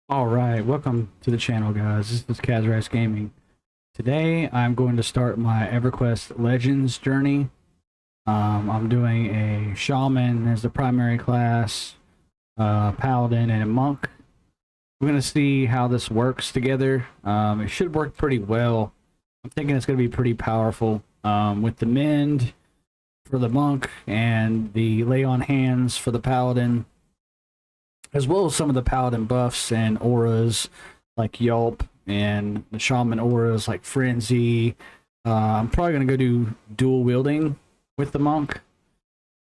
Alright, welcome to the channel, guys. This is Kazrax Gaming. Today I'm going to start my EverQuest Legends journey. I'm doing a Shaman as the primary class, Paladin, and a Monk. We're going to see how this works together. It should work pretty well. I'm thinking it's going to be pretty powerful with the Mend for the Monk and the Lay on Hands for the Paladin, as well as some of the Paladin buffs and auras like Yelp and the Shaman auras like Frenzy. I'm probably going to go do dual wielding with the Monk.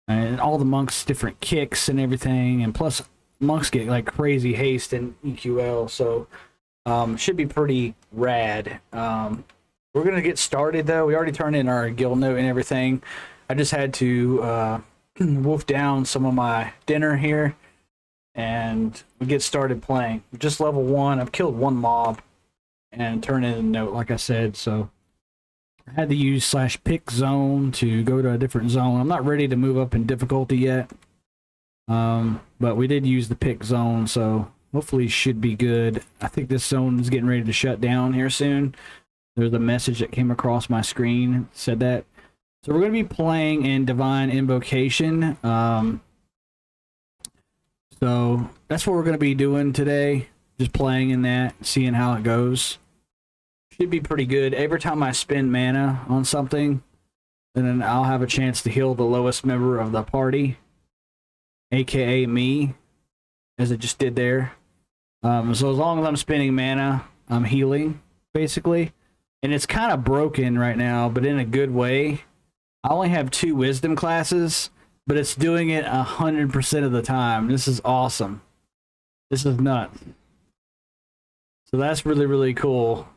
And all the Monks' different kicks and everything. And plus, Monks get like crazy haste in EQL. So, should be pretty rad. We're going to get started though. We already turned in our guild note and everything. I just had to wolf down some of my dinner here. And we get started playing. Just level 1. I've killed one mob and turned in a note, like I said. So I had to use /pick zone to go to a different zone. I'm not ready to move up in difficulty yet. But we did use the pick zone, so hopefully should be good. I think this zone is getting ready to shut down here soon. There's a message that came across my screen that said that. So we're going to be playing in Divine Invocation. So that's what we're going to be doing today. Just playing in that, seeing how it goes. Should be pretty good. Every time I spend mana on something, and then I'll have a chance to heal the lowest member of the party, aka me, as it just did there. So as long as I'm spending mana, I'm healing, basically. And it's kind of broken right now, but in a good way. I only have 2 wisdom classes, but it's doing it 100% of the time. This is awesome. This is nuts. So that's really, really cool.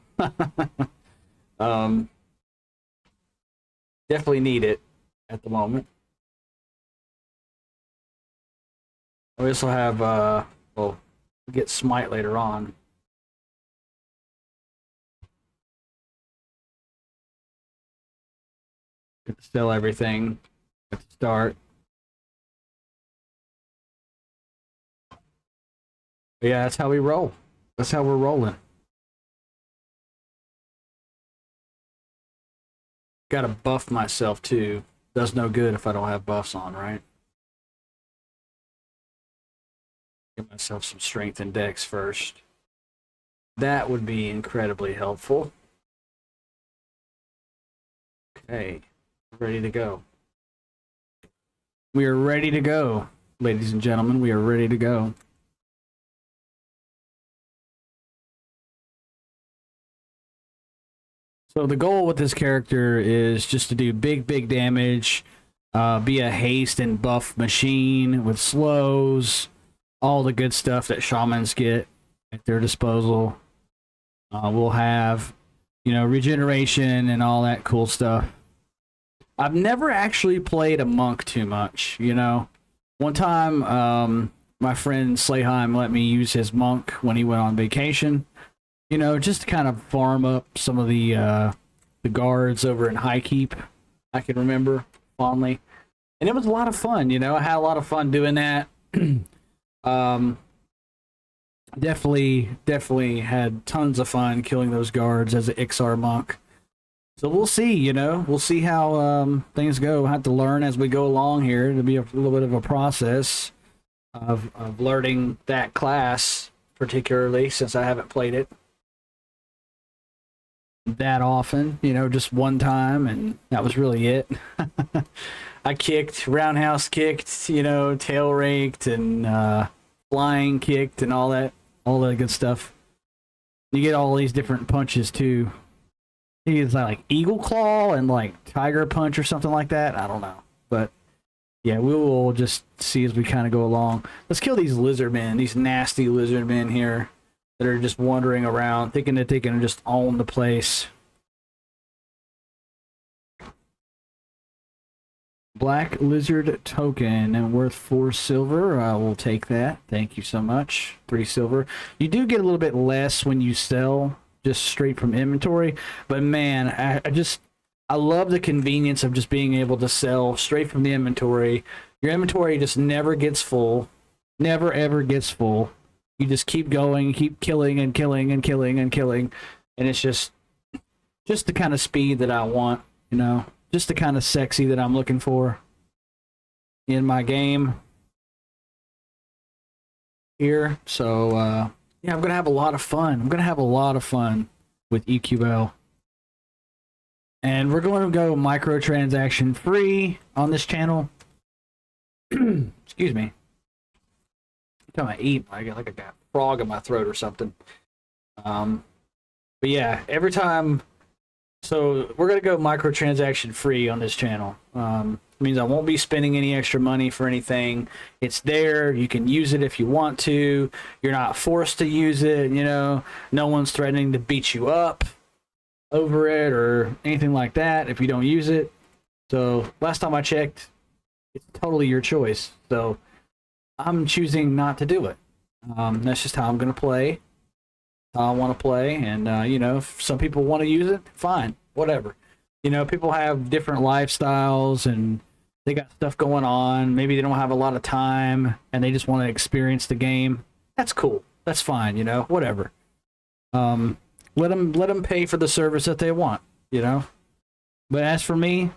Definitely need it at the moment. We also have, well, we'll get Smite later on. Get to sell everything at the start. But yeah, that's how we roll. That's how we're rolling. Gotta buff myself too. Does no good if I don't have buffs on, right? Give myself some strength and dex first. That would be incredibly helpful. Okay, ready to go. We are ready to go, ladies and gentlemen. We are ready to go. So the goal with this character is just to do big damage, be a haste and buff machine with slows, all the good stuff that shamans get at their disposal. We'll have, you know, regeneration and all that cool stuff. I've never actually played a monk too much, you know. One time, my friend Slayheim let me use his monk when he went on vacation. You know, just to kind of farm up some of the guards over in High Keep. I can remember fondly, and it was a lot of fun. You know, I had a lot of fun doing that. Definitely had tons of fun killing those guards as an XR monk. So we'll see. You know, we'll see how things go. We'll have to learn as we go along here. It'll be a little bit of a process of learning that class, particularly since I haven't played it that often, you know, just one time, and that was really it. I kicked, roundhouse kicked, you know, tail raked, and flying kicked, and all that good stuff. You get all these different punches too. It's like eagle claw and like tiger punch or something like that. I don't know, but yeah, we will just see as we kind of go along. Let's kill these lizard men, these nasty lizard men here, that are just wandering around, thinking that they can just own the place. Black lizard token and worth 4 silver. I will take that. Thank you so much. 3 silver. You do get a little bit less when you sell just straight from inventory, but man, I love the convenience of just being able to sell straight from the inventory. Your inventory just never gets full. Never ever gets full. You just keep going, keep killing and killing and killing and killing, and it's just the kind of speed that I want, you know, just the kind of sexy that I'm looking for in my game here. So yeah, I'm gonna have a lot of fun. I'm gonna have a lot of fun with EQL. And we're going to go microtransaction free on this channel. Excuse me. Every time I eat, I get like a frog in my throat or something. But yeah, every time. So we're going to go microtransaction free on this channel. It means I won't be spending any extra money for anything. It's there. You can use it if you want to. You're not forced to use it. You know, no one's threatening to beat you up over it or anything like that if you don't use it. So last time I checked, it's totally your choice. So I'm choosing not to do it. That's just how I'm going to play, how I want to play. And you know, if some people want to use it, fine, whatever. You know, people have different lifestyles and they got stuff going on. Maybe they don't have a lot of time and they just want to experience the game. That's cool. That's fine, you know, whatever. Let them pay for the service that they want, you know. But as for me,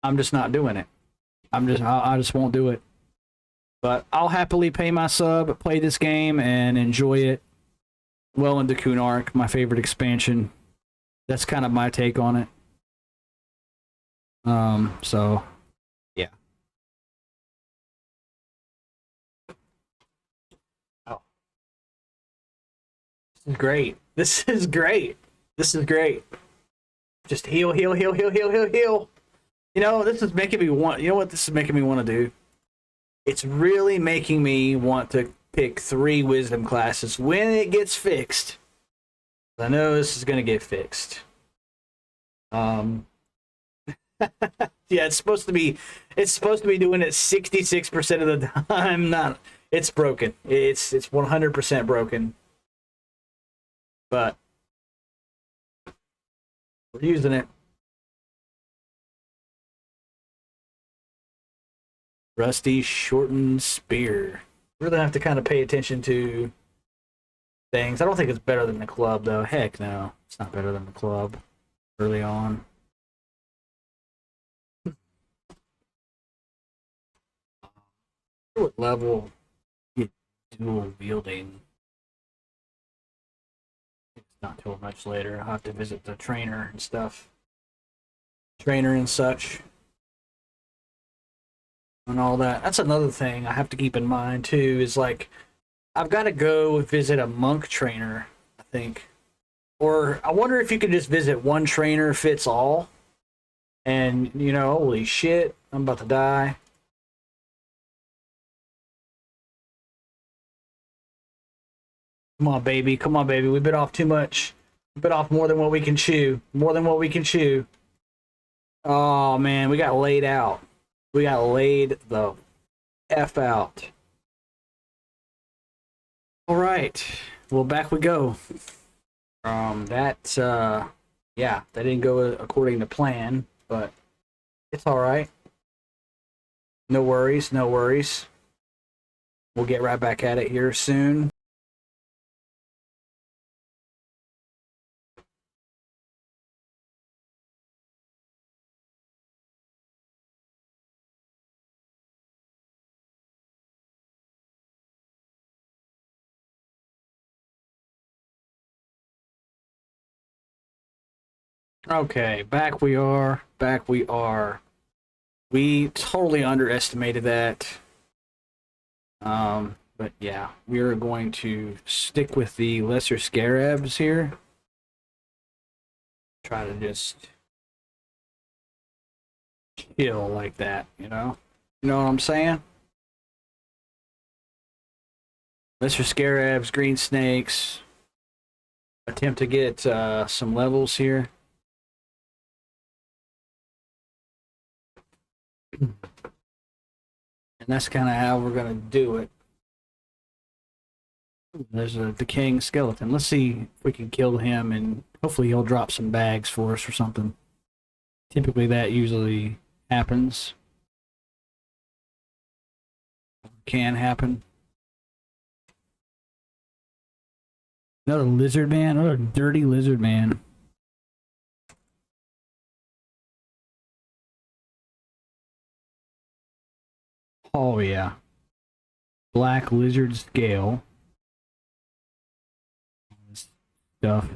I'm just not doing it. I just won't do it. But I'll happily pay my sub, play this game, and enjoy it well into Kunark, my favorite expansion. That's kind of my take on it. So yeah. Oh, this is great. This is great. This is great. Just heal, heal, heal, heal, heal, heal, heal. You know, this is making me want. You know what this is making me want to do? It's really making me want to pick 3 wisdom classes when it gets fixed. I know this is gonna get fixed. Yeah, it's supposed to be doing it 66% of the time. Not, it's broken. It's 100% broken. But we're using it. Rusty shortened spear. Really have to kind of pay attention to things. I don't think it's better than the club though. Heck no, it's not better than the club early on. What level get dual wielding? It's not till much later. I'll have to visit the trainer and stuff. Trainer and such. And all that. That's another thing I have to keep in mind too, is like I've got to go visit a monk trainer, I think. Or I wonder if you could just visit one trainer fits all. And, you know, holy shit, I'm about to die. Come on, baby. Come on, baby. We bit off too much. We bit off more than what we can chew. More than what we can chew. Oh, man. We got laid out. We got laid the F out. All right. Well, back we go. Yeah, that didn't go according to plan, but it's all right. No worries. No worries. We'll get right back at it here soon. Okay, back we are. Back we are. We totally underestimated that. But yeah, we are going to stick with the lesser scarabs here. Try to just chill like that, you know? You know what I'm saying? Lesser scarabs, green snakes. Attempt to get some levels here. And that's kind of how we're going to do it. There's a decaying skeleton. Let's see if we can kill him, and hopefully he'll drop some bags for us or something. Typically that usually happens. Can happen. Another lizard man, another dirty lizard man. Oh yeah. Black lizard scale. Stuff.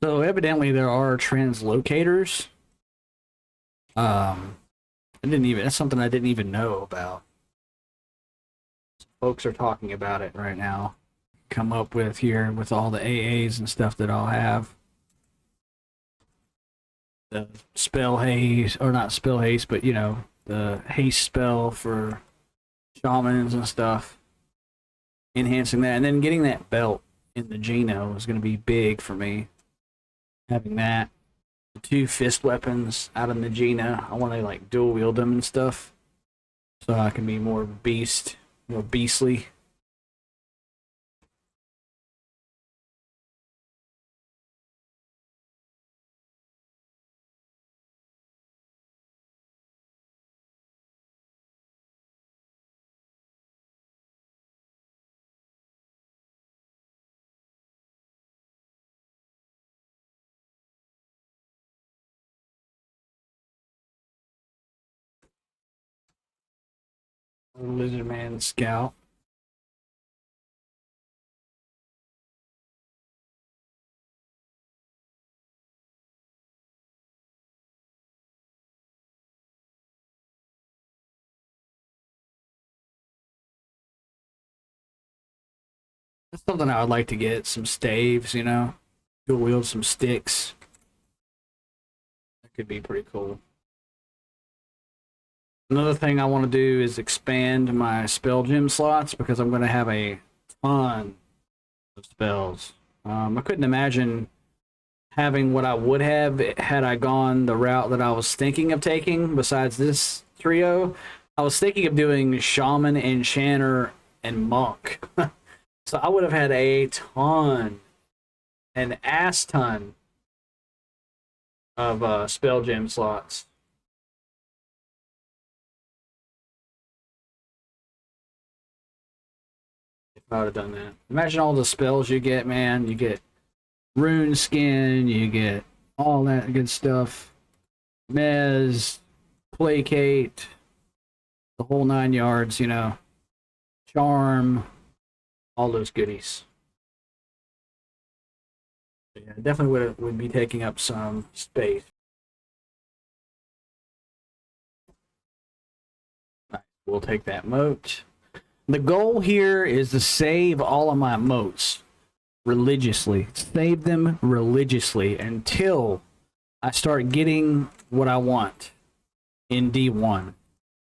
So evidently there are translocators. That's something I didn't even know about. Folks are talking about it right now. Come up with here with all the AAs and stuff that I'll have. The spell haste, or not spell haste, but you know, the haste spell for shamans and stuff. Enhancing that, and then getting that belt in the Geno is going to be big for me. Having that. The 2 fist weapons out in the Geno. I want to like dual wield them and stuff. So I can be more beastly. Lizard Man Scout. That's something I would like to get. Some staves, you know. Dual wield some sticks. That could be pretty cool. Another thing I want to do is expand my spell gem slots because I'm going to have a ton of spells. I couldn't imagine having what I would have had I gone the route that I was thinking of taking besides this trio. I was thinking of doing Shaman, Enchanter, and Monk. So I would have had a ton, an ass ton of spell gem slots. If I would have done that. Imagine all the spells you get, man. You get Rune Skin, you get all that good stuff. Mez, Placate, the whole 9 yards, you know. Charm, all those goodies. Yeah, definitely would be taking up some space. Right, we'll take that moat. The goal here is to save all of my moats religiously. Save them religiously until I start getting what I want in D1.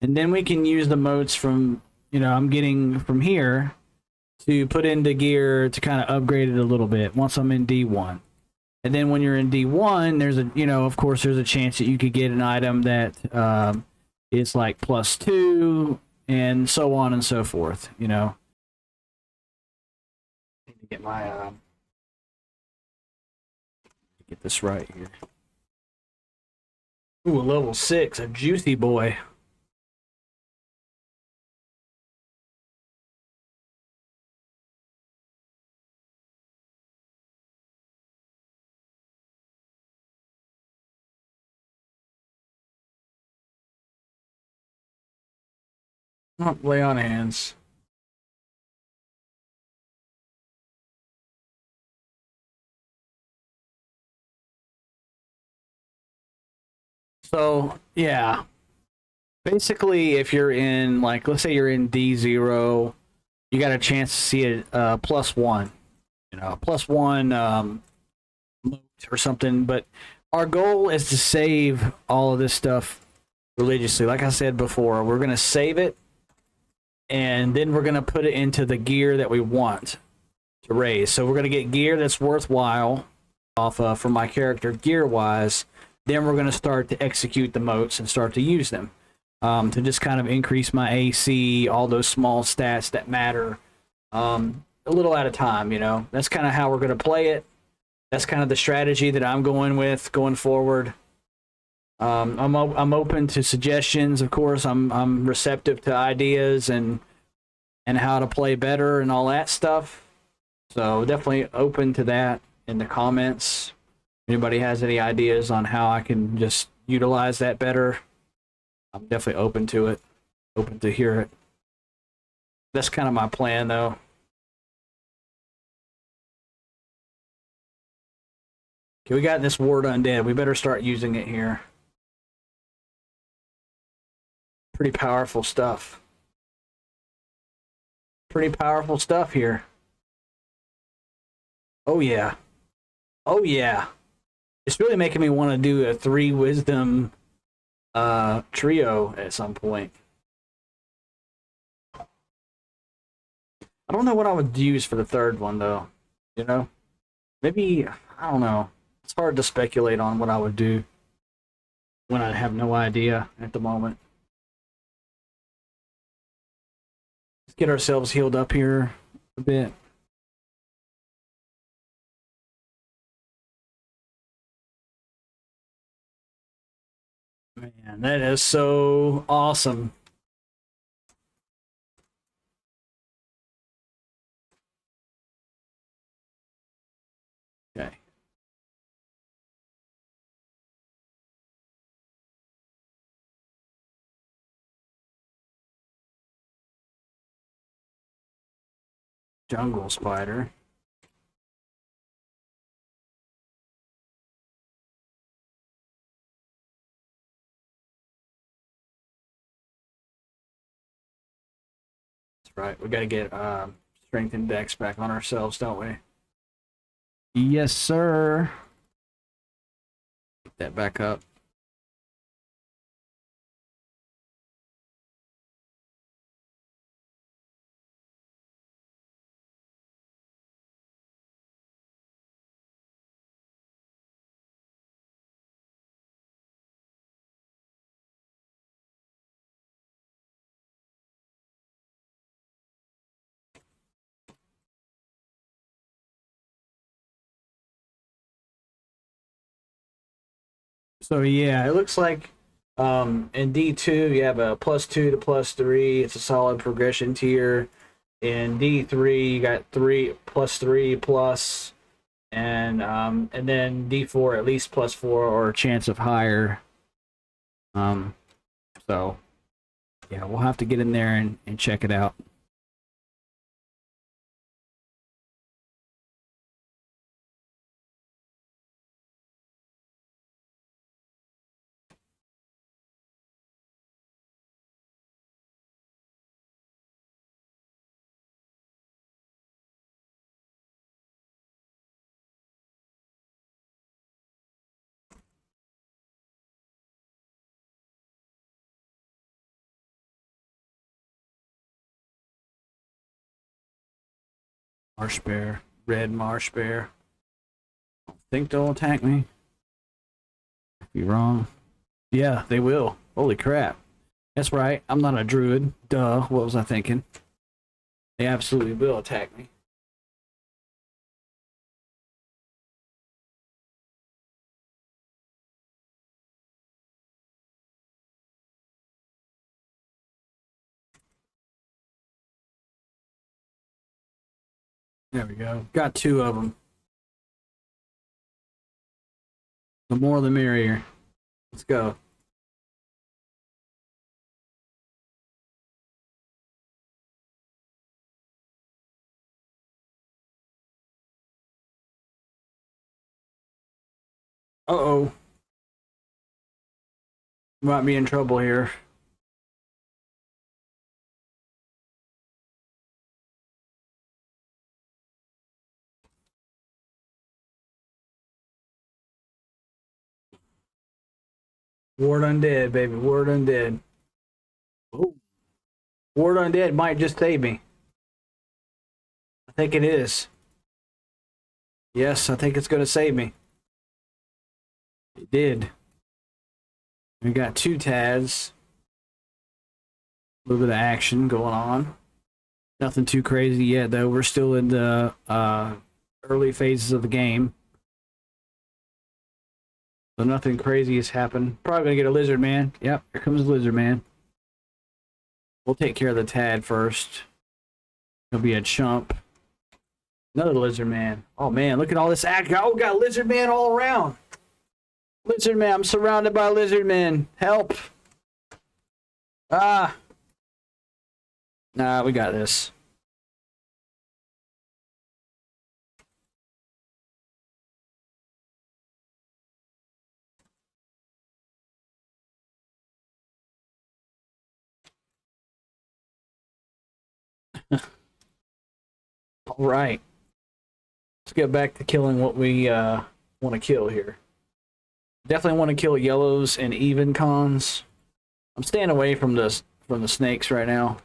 And then we can use the moats from, you know, I'm getting from here to put into gear to kind of upgrade it a little bit once I'm in D1. And then when you're in D1, there's a, you know, of course, there's a chance that you could get an item that is like +2 and so on and so forth, you know. I need to get my, get this right here. Ooh, a level 6, a juicy boy. Oh, lay on hands. So, yeah. Basically, if you're in, like, let's say you're in D0, you got a chance to see it +1. You know, +1 or something. But our goal is to save all of this stuff religiously. Like I said before, we're going to save it, and then we're going to put it into the gear that we want to raise. So we're going to get gear that's worthwhile off for my character gear-wise. Then we're going to start to execute the moats and start to use them to just kind of increase my AC, all those small stats that matter. a little at a time, you know. That's kind of how we're going to play it. That's kind of the strategy that I'm going with going forward. I'm open to suggestions, of course. I'm receptive to ideas and how to play better and all that stuff. So definitely open to that in the comments. Anybody has any ideas on how I can just utilize that better? I'm definitely open to it. Open to hear it. That's kind of my plan, though. Okay, we got this Ward Undead. We better start using it here. Pretty powerful stuff. Pretty powerful stuff here. Oh, yeah. Oh, yeah. It's really making me want to do a 3 wisdom trio at some point. I don't know what I would use for the third one, though. You know? Maybe, I don't know. It's hard to speculate on what I would do when I have no idea at the moment. Let's get ourselves healed up here a bit. Man, that is so awesome. Okay. Jungle spider. That's right. We got to get strength and dex back on ourselves, don't we? Yes, sir. Get that back up. So yeah, it looks like in D2 you have a +2 to +3. It's a solid progression tier. In D3 you got 3 +3 plus, and then D4 at least +4 or a chance of higher. So yeah, we'll have to get in there and check it out. Marsh bear, red marsh bear. I think they'll attack me. Be wrong. Yeah, they will. Holy crap. That's right. I'm not a druid. Duh. What was I thinking? They absolutely will attack me. There we go. Got 2 of them. The more the merrier. Let's go. Uh-oh. Might be in trouble here. Ward Undead, baby. Ward Undead. Oh. Ward Undead might just save me. I think it is. Yes, I think it's going to save me. It did. We got 2 Tads. A little bit of action going on. Nothing too crazy yet, though. We're still in the early phases of the game. So nothing crazy has happened. Probably gonna get a lizard man. Yep, here comes the lizard man. We'll take care of the Tad first. He'll be a chump. Another lizard man. Oh man, look at all this act. Oh, we got lizard man all around. Lizard man, I'm surrounded by lizard men. Help. Ah. Nah, we got this. All right. Let's get back to killing what we want to kill here. Definitely want to kill yellows and even cons. I'm staying away from the snakes right now.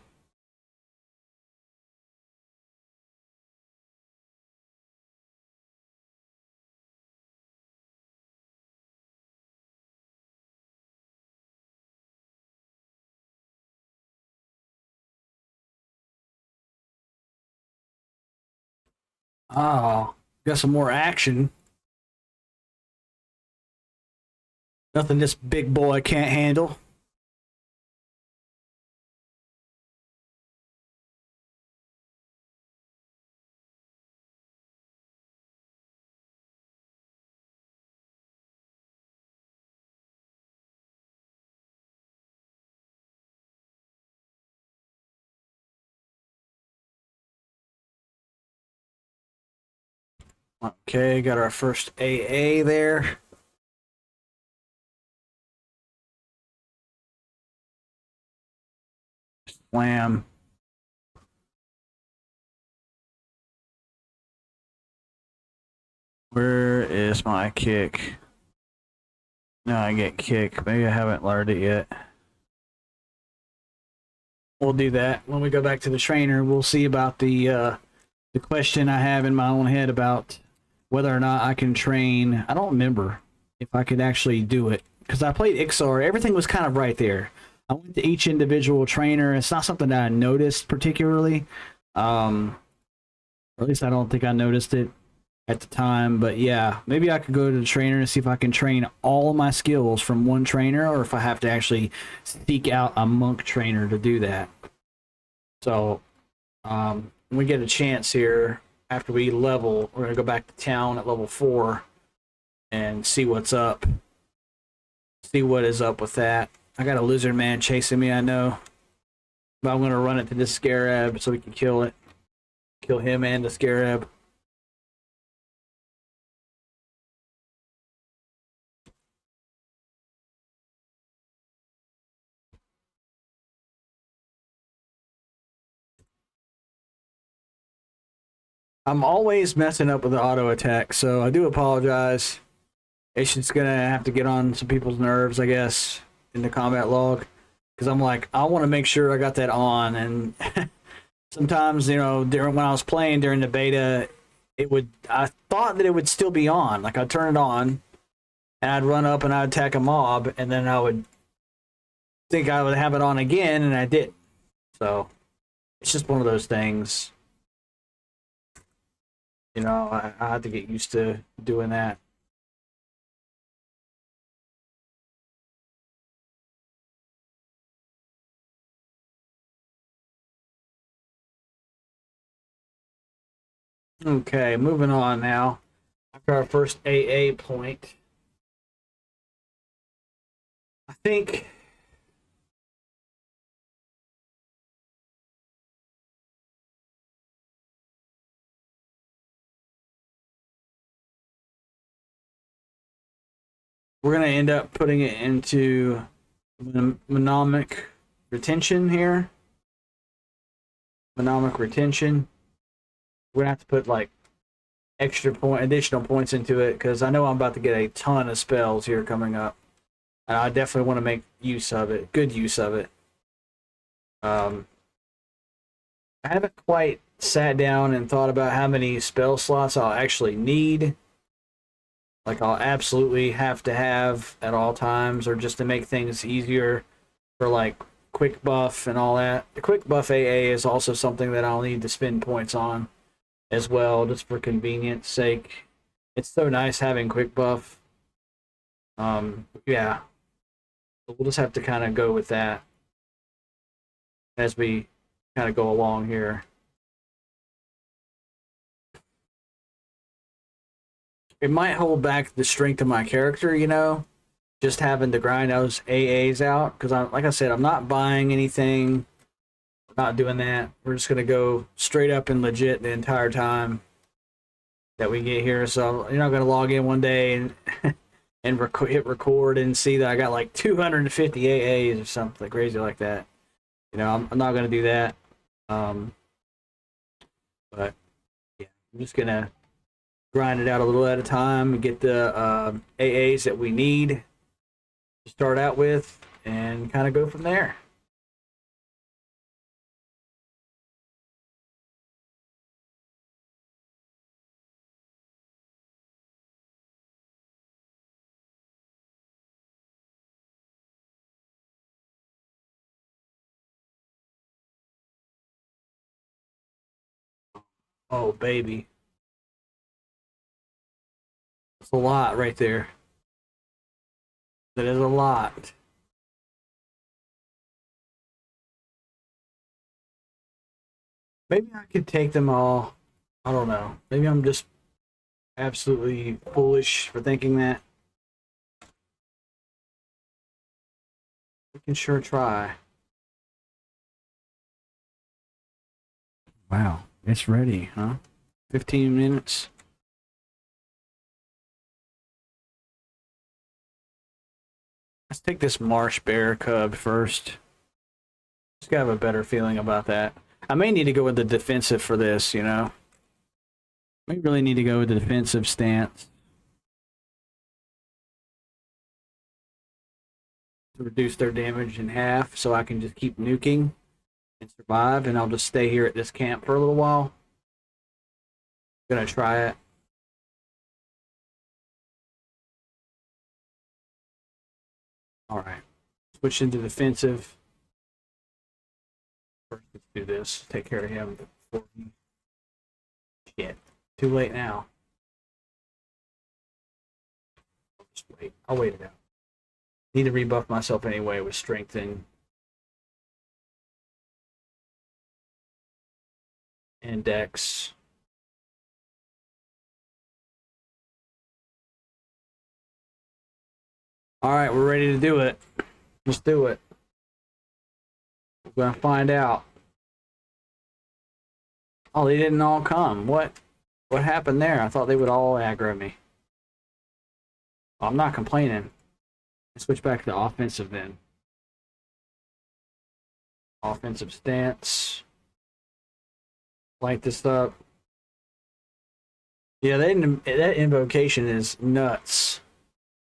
Oh, got some more action. Nothing this big boy can't handle. Okay, got our first AA there. Slam. Where is my kick? No, I get kick. Maybe I haven't learned it yet. We'll do that when we go back to the trainer. We'll see about the question I have in my own head about whether or not I can train. I don't remember if I could actually do it because I played XR. Everything was kind of right there. I went to each individual trainer. It's not something that I noticed particularly. Or at least I don't think I noticed it at the time. But yeah, maybe I could go to the trainer and see if I can train all my skills from one trainer, or if I have to actually seek out a monk trainer to do that. So when we get a chance here, after we level, we're going to go back to town at level 4 and see what's up. See what is up with that. I got a lizard man chasing me, I know. But I'm going to run it to this scarab so we can kill it. Kill him and the scarab. I'm always messing up with the auto attack, so I do apologize. It's just gonna have to get on some people's nerves, I guess, in the combat log. Because I'm like, I want to make sure I got that on, and sometimes, you know, when I was playing during the beta, I thought that it would still be on. Like, I'd turn it on, and I'd run up and I'd attack a mob, and then I would think I would have it on again, and I didn't. So, it's just one of those things. You know, I had to get used to doing that. Okay, moving on now. After our first AA point, I think we're going to end up putting it into mnemonic retention here. Mnemonic retention. We're going to have to put like additional points into it, because I know I'm about to get a ton of spells here coming up. And I definitely want to make use of it. Good use of it. I haven't quite sat down and thought about how many spell slots I'll actually need. Like, I'll absolutely have to have at all times, or just to make things easier for, like, quick buff and all that. The quick buff AA is also something that I'll need to spend points on as well, just for convenience sake. It's so nice having quick buff. Yeah. So we'll just have to kind of go with that as we kind of go along here. It might hold back the strength of my character, you know, just having to grind those AAs out. Because, like I said, I'm not buying anything. I'm not doing that. We're just going to go straight up and legit the entire time that we get here. So you're not going to log in one day and and hit record and see that I got like 250 AAs or something crazy like that. You know, I'm not going to do that. But yeah, I'm just going to grind it out a little at a time and get the AAs that we need to start out with and kind of go from there. Oh, baby. That's a lot right there. That is a lot. Maybe I could take them all. I don't know. Maybe I'm just absolutely foolish for thinking that. We can sure try. Wow, it's ready, huh? 15 minutes. Let's take this marsh bear cub first. Just gotta have a better feeling about that. I may need to go with the defensive for this, you know? We really need to go with the defensive stance to reduce their damage in half so I can just keep nuking and survive, and I'll just stay here at this camp for a little while. Gonna try it. Alright. Switch into defensive. First, let's do this. Take care of him before he... Shit. Too late now. I'll just wait. I'll wait it out. Need to rebuff myself anyway with strength and dex. Alright, we're ready to do it. Let's do it. We're gonna find out. Oh, they didn't all come. What happened there? I thought they would all aggro me. Well, I'm not complaining. Let's switch back to offensive then. Offensive stance. Light this up. Yeah, that invocation is nuts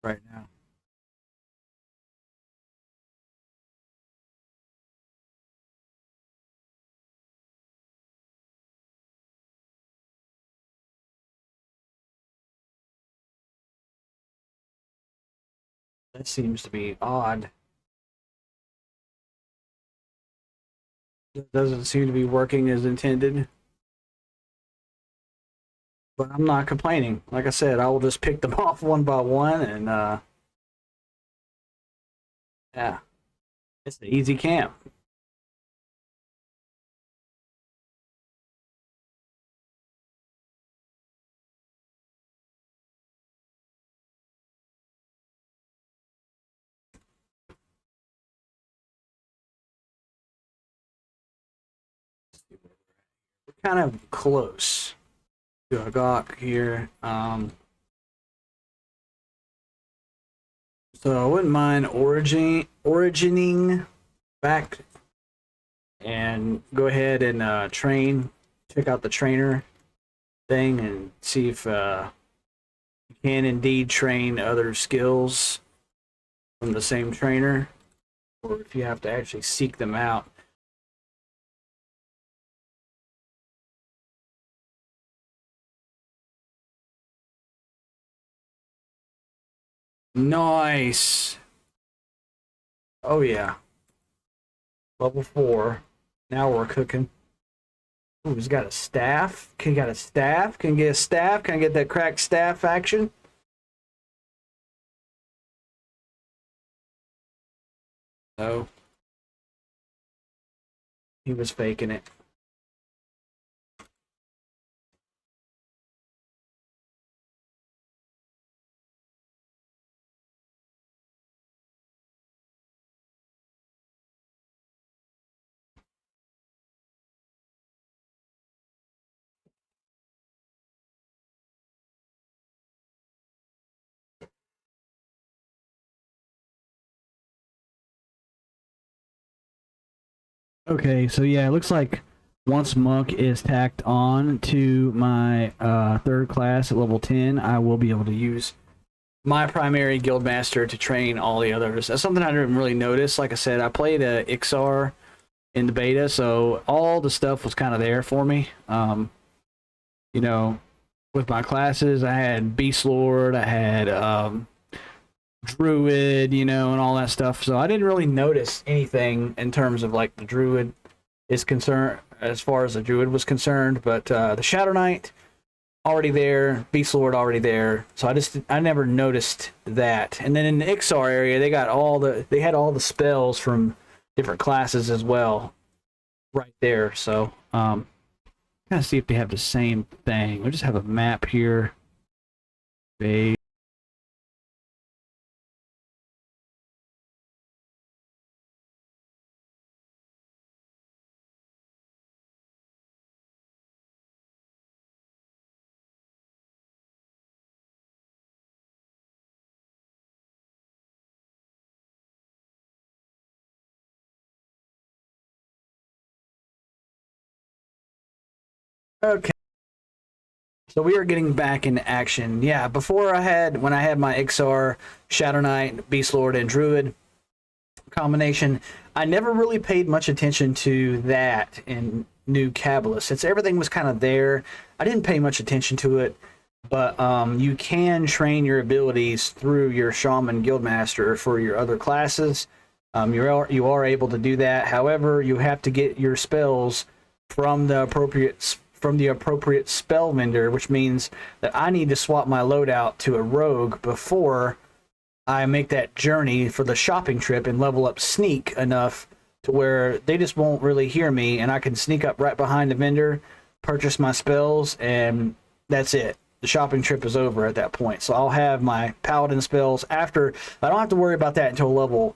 right now. That seems to be odd. It doesn't seem to be working as intended. But I'm not complaining. Like I said, I will just pick them off one by one and yeah. It's an easy camp. We're kind of close to a gawk here. So I wouldn't mind origining back and go ahead and train. Check out the trainer thing and see if you can indeed train other skills from the same trainer, or if you have to actually seek them out. Nice. Oh yeah. Level 4. Now we're cooking. Ooh, he's got a staff. Can get a staff? Can get a staff? Can I get that cracked staff action? No. He was faking it. Okay, so yeah, it looks like once Monk is tacked on to my third class at level 10, I will be able to use my primary guildmaster to train all the others. That's something I didn't really notice. Like I said, I played a XR in the beta, so all the stuff was kind of there for me. You know, with my classes, I had Beast Lord, I had Druid, you know, and all that stuff. So I didn't really notice anything in terms of like the Druid is concerned, as far as the Druid was concerned. But the Shadow Knight already there, Beast Lord already there. So I never noticed that. And then in the Ixar area, they had all the spells from different classes as well, right there. So kind of see if they have the same thing. We'll just have a map here. Base. Okay. So we are getting back into action. Yeah, before when I had my Ixar, Shadow Knight, Beast Lord, and Druid combination, I never really paid much attention to that in New Kabbalah. Since everything was kind of there, I didn't pay much attention to it. But you can train your abilities through your Shaman Guildmaster for your other classes. You are able to do that. However, you have to get your spells from the appropriate spell vendor, which means that I need to swap my loadout to a rogue before I make that journey for the shopping trip and level up sneak enough to where they just won't really hear me, and I can sneak up right behind the vendor, purchase my spells, and that's it. The shopping trip is over at that point. So I'll have my Paladin spells after. I don't have to worry about that until level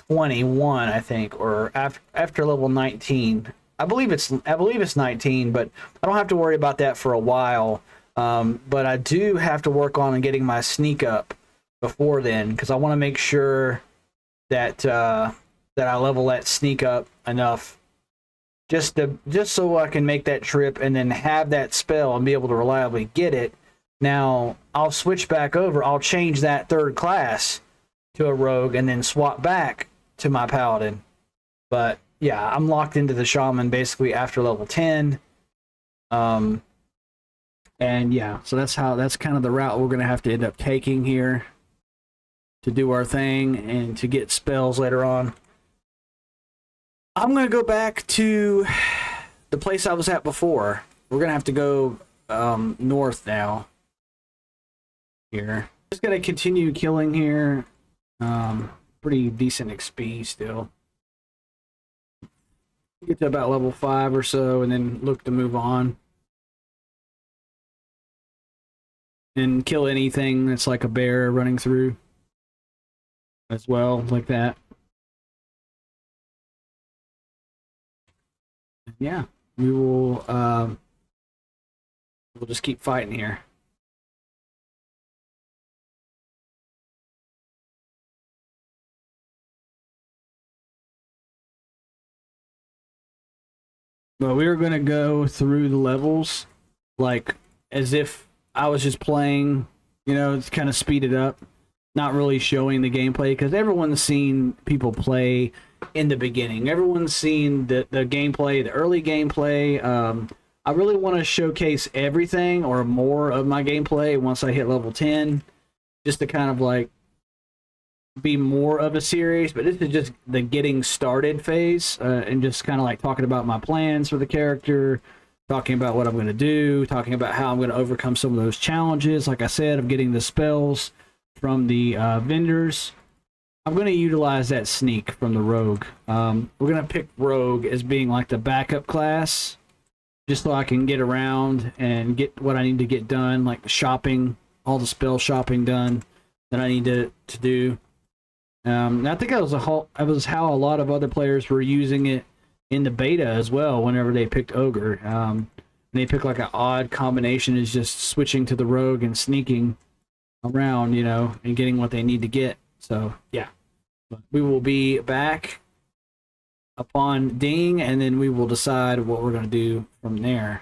21, I think, or after level 19. I believe it's 19, but I don't have to worry about that for a while. But I do have to work on getting my sneak up before then, because I want to make sure that that I level that sneak up enough just so I can make that trip and then have that spell and be able to reliably get it. Now I'll switch back over. I'll change that third class to a rogue and then swap back to my Paladin. But yeah, I'm locked into the Shaman basically after level 10. And yeah, so that's kind of the route we're going to have to end up taking here to do our thing and to get spells later on. I'm going to go back to the place I was at before. We're going to have to go north now. Here. Just going to continue killing here. Pretty decent XP still. Get to about level 5 or so and then look to move on. And kill anything that's like a bear running through as well, like that. Yeah, we'll just keep fighting here. But we were gonna go through the levels like as if I was just playing, you know, it's kind of speeded up, not really showing the gameplay, because everyone's seen people play in the beginning. Everyone's seen the gameplay, the early gameplay. I really want to showcase everything or more of my gameplay once I hit level 10, just to kind of like be more of a series, but this is just the getting started phase, and just kind of like talking about my plans for the character, talking about what I'm going to do, talking about how I'm going to overcome some of those challenges. Like I said, of getting the spells from the vendors. I'm going to utilize that sneak from the rogue. We're going to pick rogue as being like the backup class, just so I can get around and get what I need to get done, like the shopping, all the spell shopping done that I need to do. I think that was how a lot of other players were using it in the beta as well. Whenever they picked ogre, they picked like an odd combination, is just switching to the rogue and sneaking around, you know, and getting what they need to get. So yeah, we will be back upon ding, and then we will decide what we're going to do from there.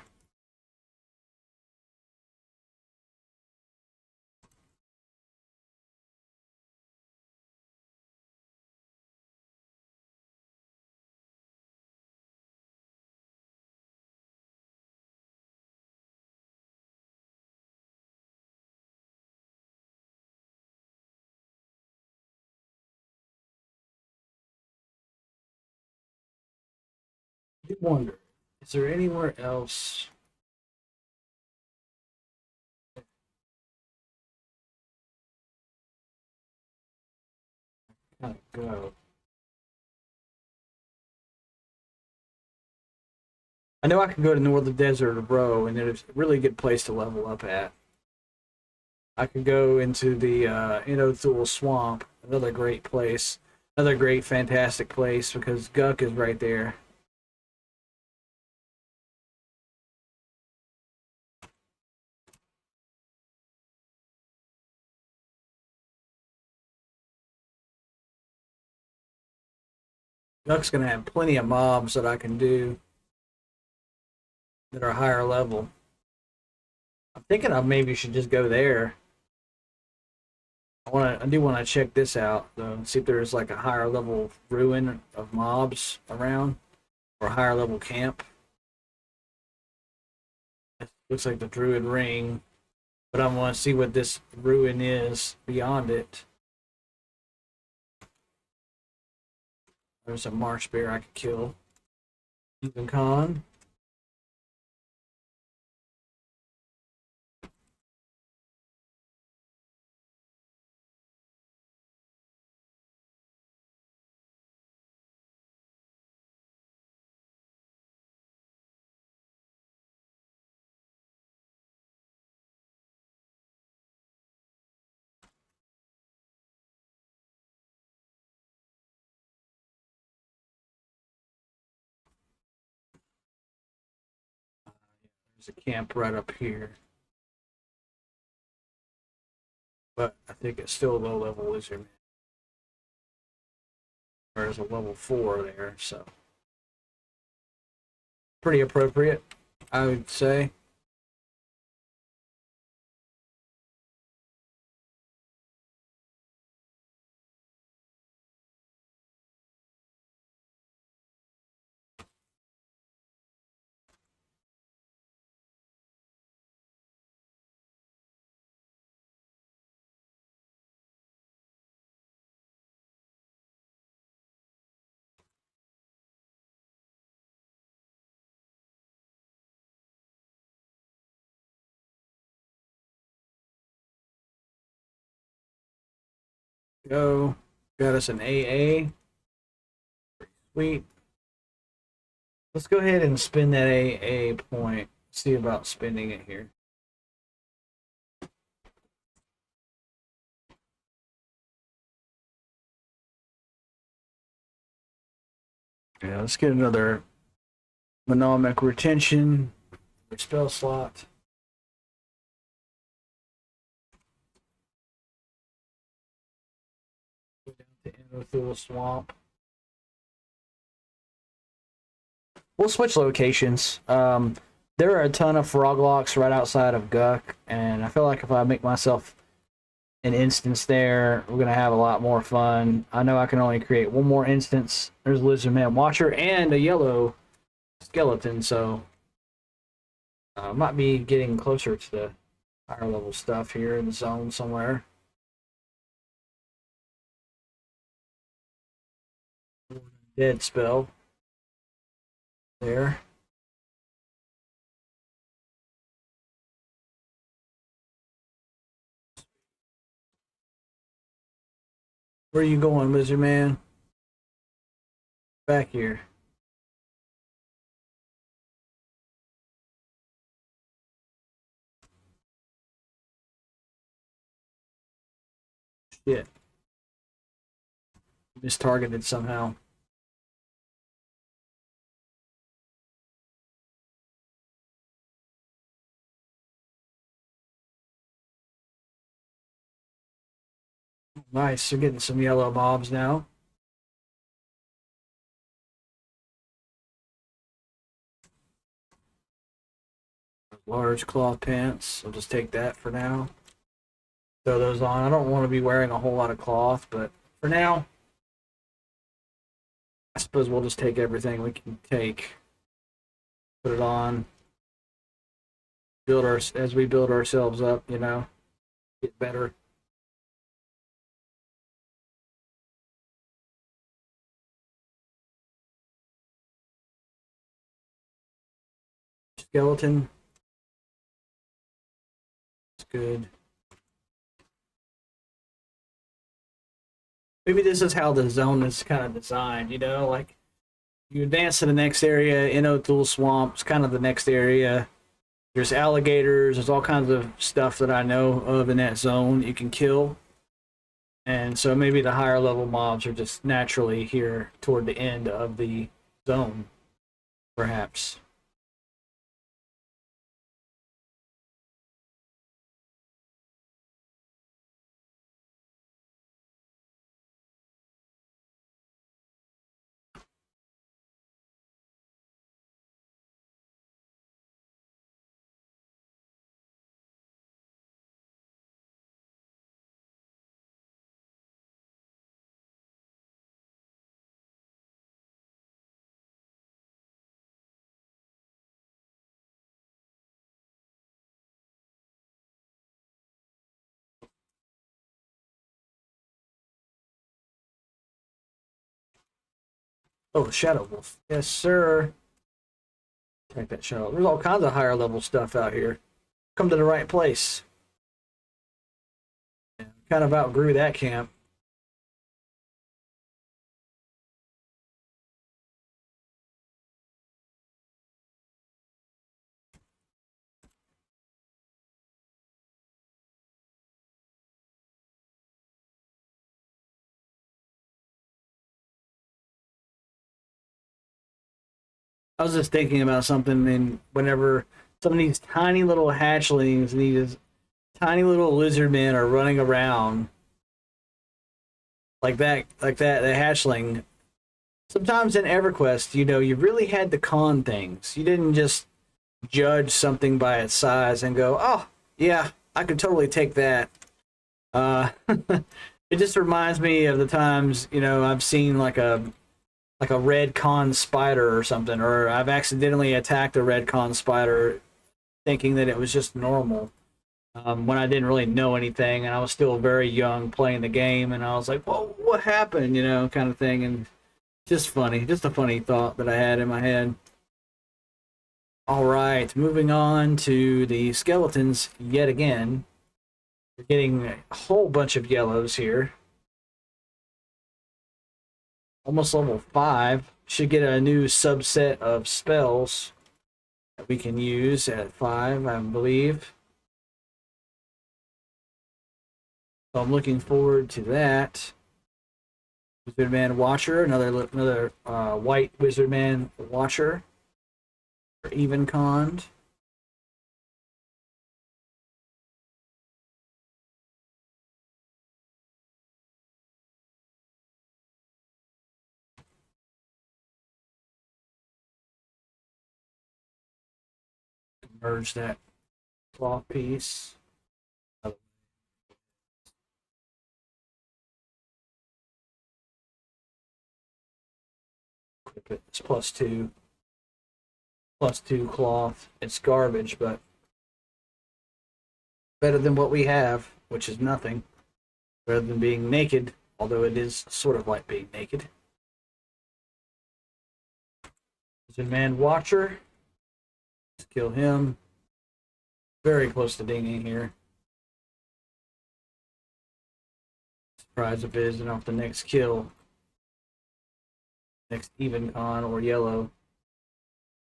I do wonder, is there anywhere else I can go? I know I can go to Northern Desert Row, and it's a really good place to level up at. I could go into the Inothul Swamp, another great place, another great, fantastic place, because Guck is right there. Guck's gonna have plenty of mobs that I can do that are higher level. I'm thinking I maybe should just go there. I do want to check this out though, and see if there's like a higher level ruin of mobs around, or a higher level camp. It looks like the Druid Ring, but I want to see what this ruin is beyond it. There's a marsh bear I could kill. Even Con. There's a camp right up here, but I think it's still a low level lizard man. There's a level 4 there, so pretty appropriate, I would say. Go. Got us an AA. Sweet. Let's go ahead and spin that AA point. See about spending it here. Yeah, let's get another Monomic Retention or spell slot. Go down to Inothul Swamp. We'll switch locations. There are a ton of froglocks right outside of Guck, and I feel like if I make myself an instance there, we're gonna have a lot more fun. I know I can only create one more instance. There's a Lizard Man Watcher and a yellow skeleton, so might be getting closer to the higher level stuff here in the zone somewhere. dead spell there. Where are you going, lizard man? Back here. Shit. Mistargeted somehow. Nice, you're getting some yellow mobs now. Large cloth pants. I'll just take that for now. Throw those on. I don't want to be wearing a whole lot of cloth, but for now, I suppose we'll just take everything we can take. Put it on. Build our as we build ourselves up, you know, get better. Skeleton. It's good. Maybe this is how the zone is kind of designed, you know, like you advance to the next area, Inothul Swamp's kind of the next area. There's alligators, there's all kinds of stuff that I know of in that zone you can kill. And so maybe the higher level mobs are just naturally here toward the end of the zone, perhaps. Oh, Shadow Wolf. Yes, sir. Take that Shadow. There's all kinds of higher level stuff out here. Come to the right place. Yeah, kind of outgrew that camp. I was just thinking about something, and whenever some of these tiny little hatchlings and these tiny little lizard men are running around the hatchling. Sometimes in EverQuest, you know, you really had to con things. You didn't just judge something by its size and go, "Oh, yeah, I could totally take that." It just reminds me of the times, you know, I've seen like a red con spider or something, or I've accidentally attacked a red con spider thinking that it was just normal. When I didn't really know anything and I was still very young playing the game, and I was like, "Whoa, what happened?" You know, kind of thing. And just funny, just a funny thought that I had in my head. All right, moving on to the skeletons yet again. We're getting a whole bunch of yellows here. Almost level 5. Should get a new subset of spells that we can use at 5, I believe. So I'm looking forward to that. Wizardman Watcher, another white Wizardman Watcher. For even conned. Merge that cloth piece. It's +2. +2 cloth. It's garbage, but better than what we have, which is nothing. Better than being naked, although it is sort of like being naked. Man Watcher. Let's kill him. Very close to dinging here. Surprise if it isn't off the next kill. Next even con or yellow.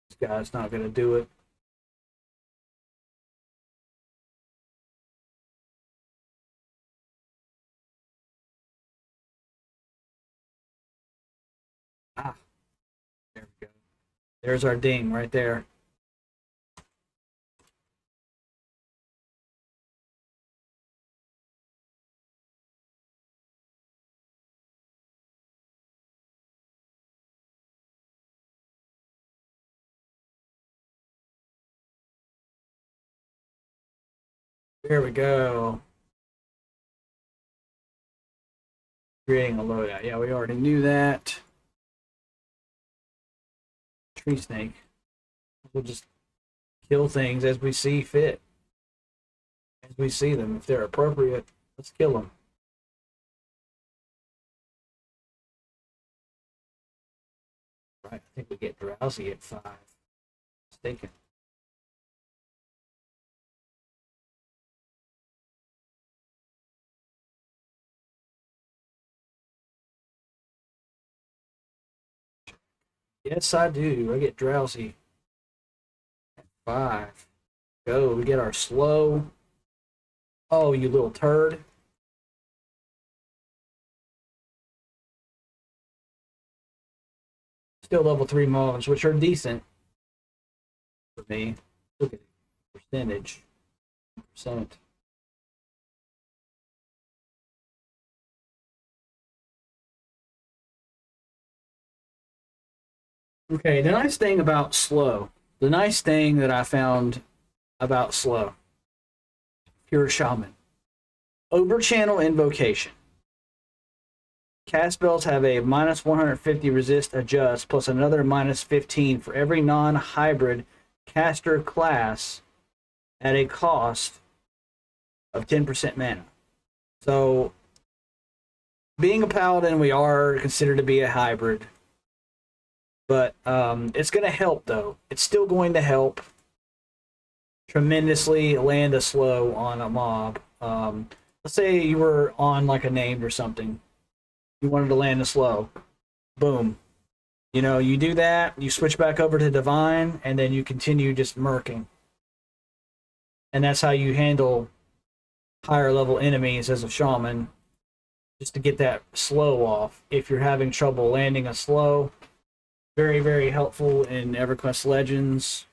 This guy's not going to do it. Ah, there we go. There's our ding right there. There we go. Creating a loadout. Yeah, we already knew that. Tree snake. We'll just kill things as we see fit. As we see them. If they're appropriate, let's kill them. Right, I think we get drowsy at 5. Mistaken. Yes, I do. I get drowsy. 5. Go. We get our slow. Oh, you little turd. Still level 3 mobs, which are decent for me. Look at it. Percentage. Percent. Okay, the nice thing about slow. The nice thing that I found about slow. Pure Shaman. Over channel invocation. Cast spells have a minus 150 resist adjust plus another minus 15 for every non-hybrid caster class at a cost of 10% mana. So, being a paladin, we are considered to be a hybrid. But it's going to help, though. It's still going to help tremendously land a slow on a mob. Let's say you were on like a named or something. You wanted to land a slow. Boom. You know, you do that, you switch back over to divine, and then you continue just murking. And that's how you handle higher level enemies as a shaman, just to get that slow off. If you're having trouble landing a slow, very, very helpful in EverQuest Legends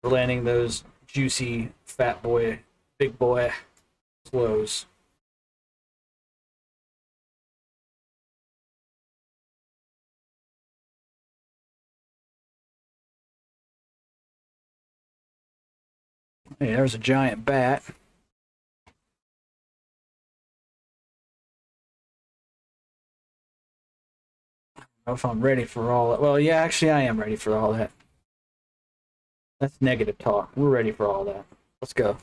for landing those juicy, fat boy, big boy slows. Hey, there's a giant bat. I don't know if I'm ready for all that. Well, yeah, actually, I am ready for all that. That's negative talk. We're ready for all that. Let's go.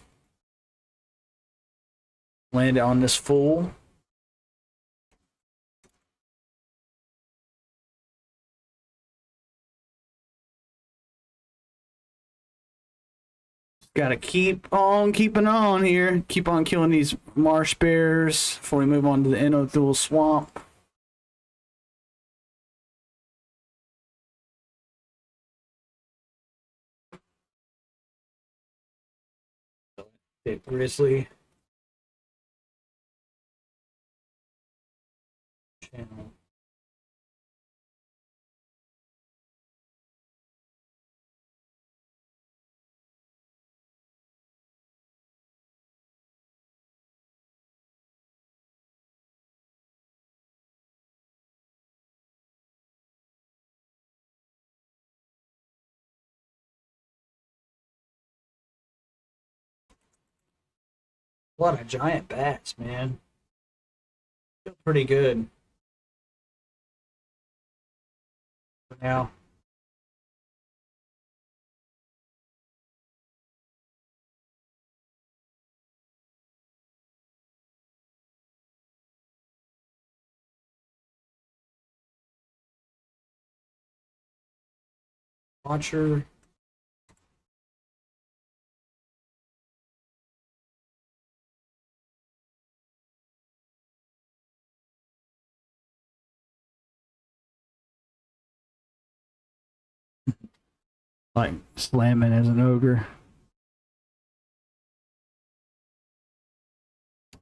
Land on this fool. Gotta keep on keeping on here. Keep on killing these marsh bears before we move on to the Enothul swamp. Hit grizzly. Channel. A lot of giant bats, man. Feel pretty good for now. Watcher. Like slamming as an ogre.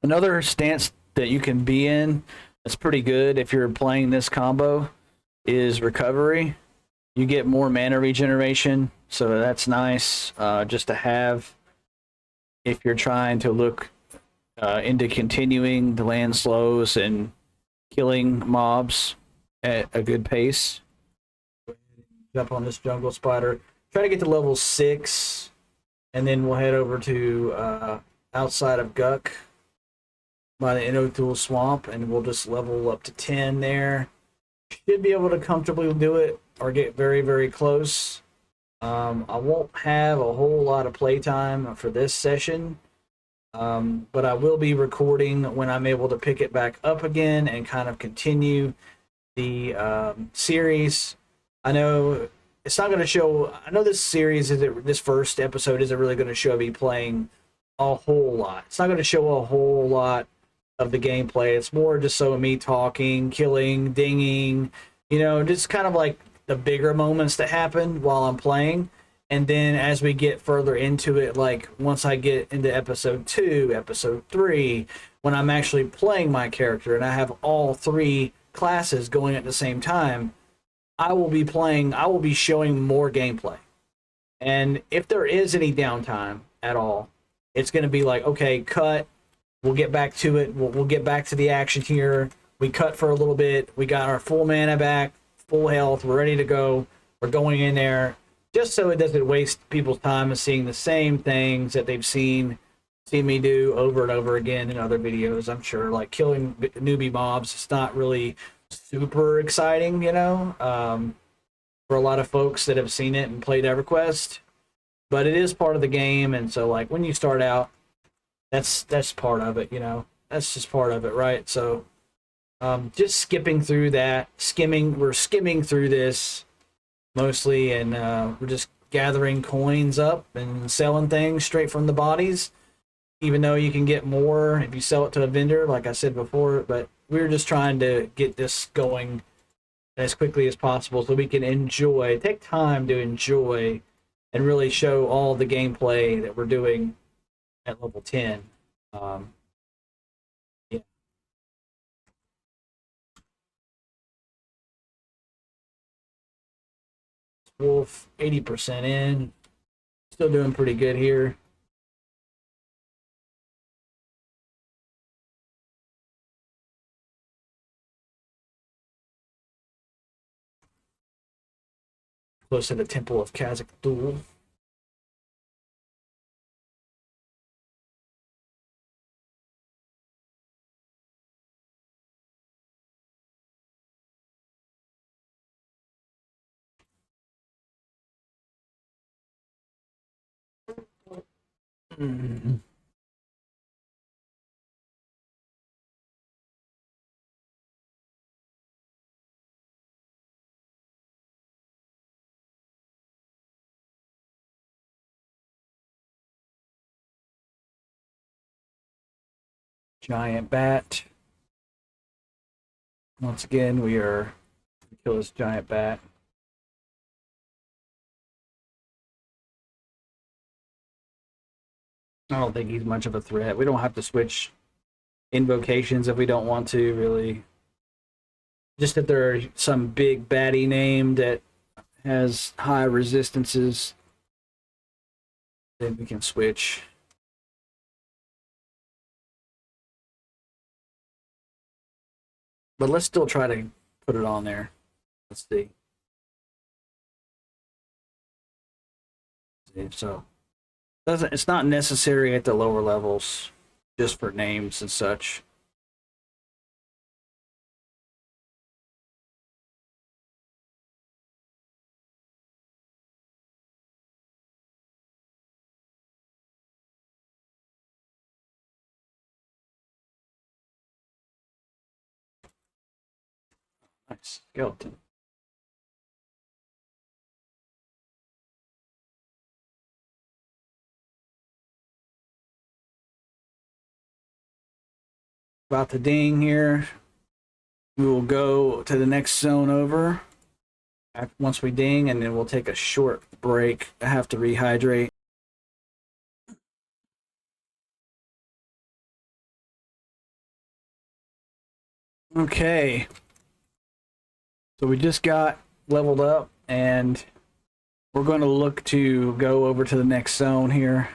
Another stance that you can be in that's pretty good if you're playing this combo is recovery. You get more mana regeneration, so that's nice just to have if you're trying to look into continuing the land slows and killing mobs at a good pace. Jump on this jungle spider. Try to get to level 6, and then we'll head over to outside of Guck by the Inothul Swamp, and we'll just level up to 10 there. Should be able to comfortably do it or get very, very close. I won't have a whole lot of playtime for this session, but I will be recording when I'm able to pick it back up again and kind of continue the series. I know it's not going to show. I know this series this first episode isn't really going to show me playing a whole lot. It's not going to show a whole lot of the gameplay. It's more just so me talking, killing, dinging, just kind of like the bigger moments that happen while I'm playing. And then as we get further into it, like once I get into episode 2, episode 3, when I'm actually playing my character and I have all 3 classes going at the same time, I will be showing more gameplay. And if there is any downtime at all, it's going to be like, okay, cut. We'll get back to it. We'll get back to the action here. We cut for a little bit. We got our full mana back, full health. We're ready to go. We're going in there just so it doesn't waste people's time of seeing the same things that they've seen me do over and over again in other videos. I'm sure, like killing newbie mobs, it's not really super exciting, for a lot of folks that have seen it and played EverQuest. But it is part of the game, and so like when you start out, that's part of it, That's just part of it, right? So just skipping through that, we're skimming through this mostly, and we're just gathering coins up and selling things straight from the bodies, even though you can get more if you sell it to a vendor, like I said before. But we're just trying to get this going as quickly as possible so we can take time to enjoy and really show all the gameplay that we're doing at level 10. Yeah. Wolf, 80% in. Still doing pretty good here. Close to the Temple of Khazak-Dul. Mm-hmm. Giant bat. Once again, we are kill this giant bat. I don't think he's much of a threat. We don't have to switch invocations if we don't want to, really. Just if there are some big baddie name that has high resistances, then we can switch. But let's still try to put it on there. Let's see. So it's not necessary at the lower levels, just for names and such. Nice skeleton. about to ding here. We will go to the next zone over once we ding, and then we'll take a short break. I have to rehydrate. Okay. So we just got leveled up, and we're going to look to go over to the next zone here.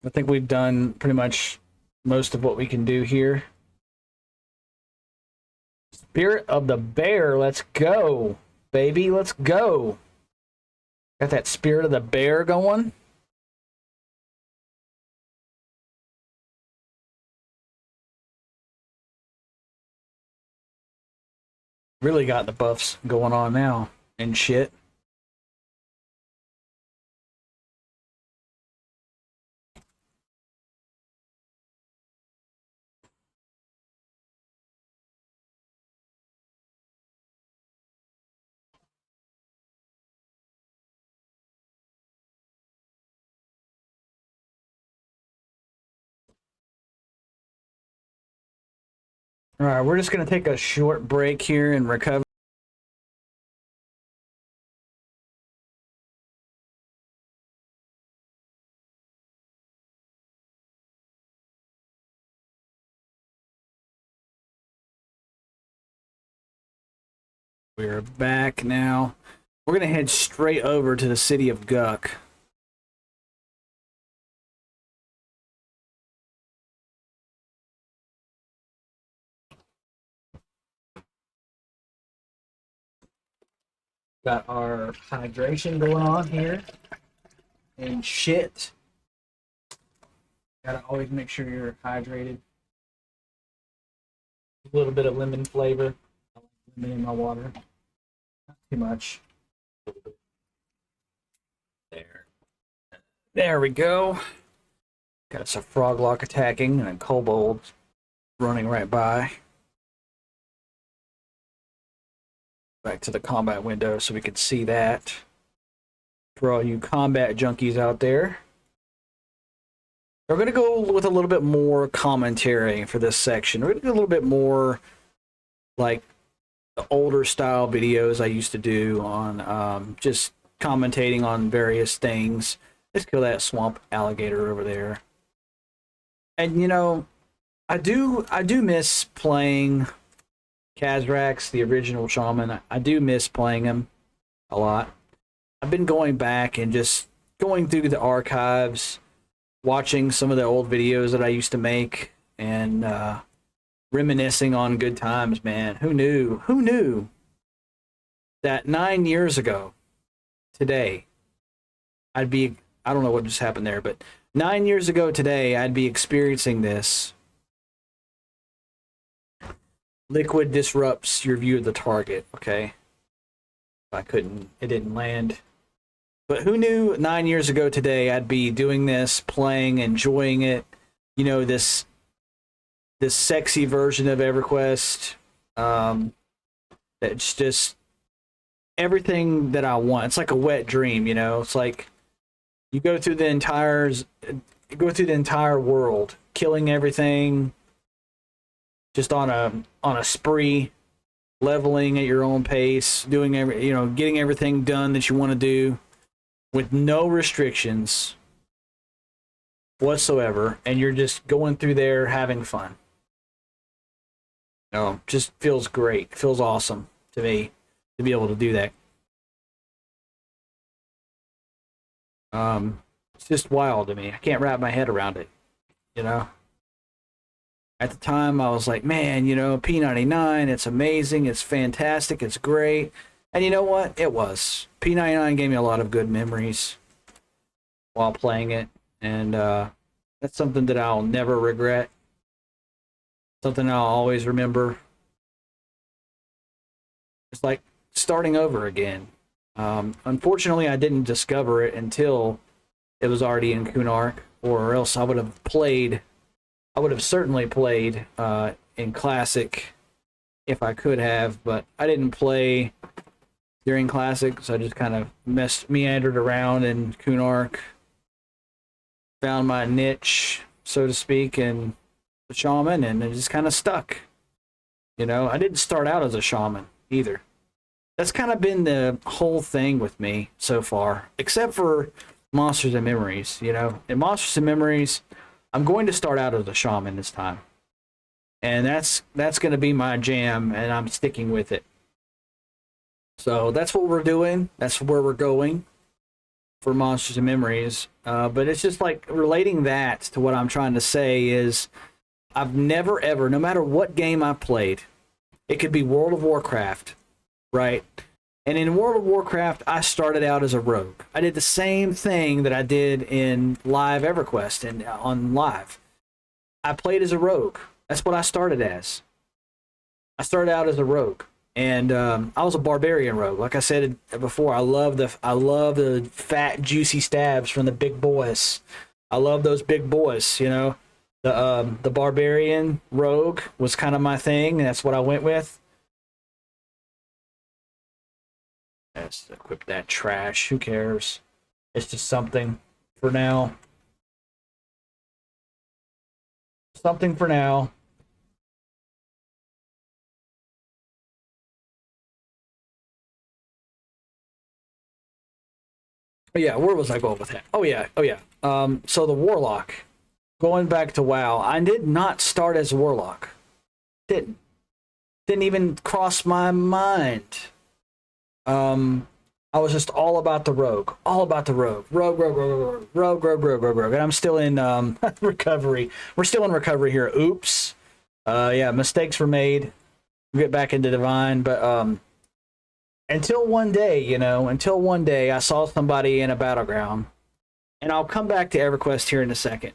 I think we've done pretty much most of what we can do here. Spirit of the Bear, let's go, baby, let's go. Got that Spirit of the Bear going. Really got the buffs going on now and shit. All right, we're just going to take a short break here and recover. We're back now. We're going to head straight over to the city of Guck. Got our hydration going on here. And shit. Gotta always make sure you're hydrated. A little bit of lemon flavor. Lemon in my water. Not too much. There. There we go. Got some froglock attacking and a kobold running right by. Back to the combat window so we can see that. For all you combat junkies out there. We're going to go with a little bit more commentary for this section. We're going to do a little bit more like the older style videos I used to do on just commentating on various things. Let's kill that swamp alligator over there. And you know, I do miss playing Kazrax, the original shaman. I do miss playing him a lot. I've been going back and just going through the archives, watching some of the old videos that I used to make, and reminiscing on good times, man. Who knew? Who knew that 9 years ago today, I'd be, I don't know what just happened there, but 9 years ago today, I'd be experiencing this. Liquid disrupts your view of the target, okay? It didn't land. But who knew 9 years ago today I'd be doing this, playing, enjoying it. You know, this sexy version of EverQuest. It's just everything that I want. It's like a wet dream, you know? It's like you go through the entire world, killing everything, just on a spree, leveling at your own pace, doing getting everything done that you want to do with no restrictions whatsoever, and you're just going through there having fun. Just feels great. It feels awesome to me to be able to do that. It's just wild to me. I can't wrap my head around it, you know? At the time, I was like, man, P99, it's amazing, it's fantastic, it's great. And you know what? It was. P99 gave me a lot of good memories while playing it, and that's something that I'll never regret. Something I'll always remember. It's like starting over again. Unfortunately, I didn't discover it until it was already in Kunark, or else I would have certainly played in Classic if I could have, but I didn't play during Classic, so I just kind of meandered around in Kunark, found my niche, so to speak, in the Shaman, and it just kind of stuck. You know, I didn't start out as a Shaman either. That's kind of been the whole thing with me so far, except for Monsters and Memories. You know, in Monsters and Memories, I'm going to start out as a Shaman this time, and that's going to be my jam, and I'm sticking with it. So that's what we're doing. That's where we're going for Monsters and Memories. But it's just like relating that to what I'm trying to say is I've never ever, no matter what game I've played, it could be World of Warcraft, right? And in World of Warcraft, I started out as a rogue. I did the same thing that I did in live EverQuest and on live. I played as a rogue. That's what I started as. I started out as a rogue. And I was a barbarian rogue. Like I said before, I love the fat, juicy stabs from the big boys. I love those big boys. You know, the barbarian rogue was kind of my thing, and that's what I went with. Let's equip that trash. Who cares? It's just something for now. Something for now. Oh, yeah, where was I going with that? Oh yeah. So the Warlock. Going back to WoW, I did not start as Warlock. Didn't even cross my mind. I was just all about the rogue. All about the rogue. Rogue. And I'm still in recovery. We're still in recovery here. Oops. Yeah, mistakes were made. We'll get back into Divine, but until one day I saw somebody in a battleground, and I'll come back to EverQuest here in a second.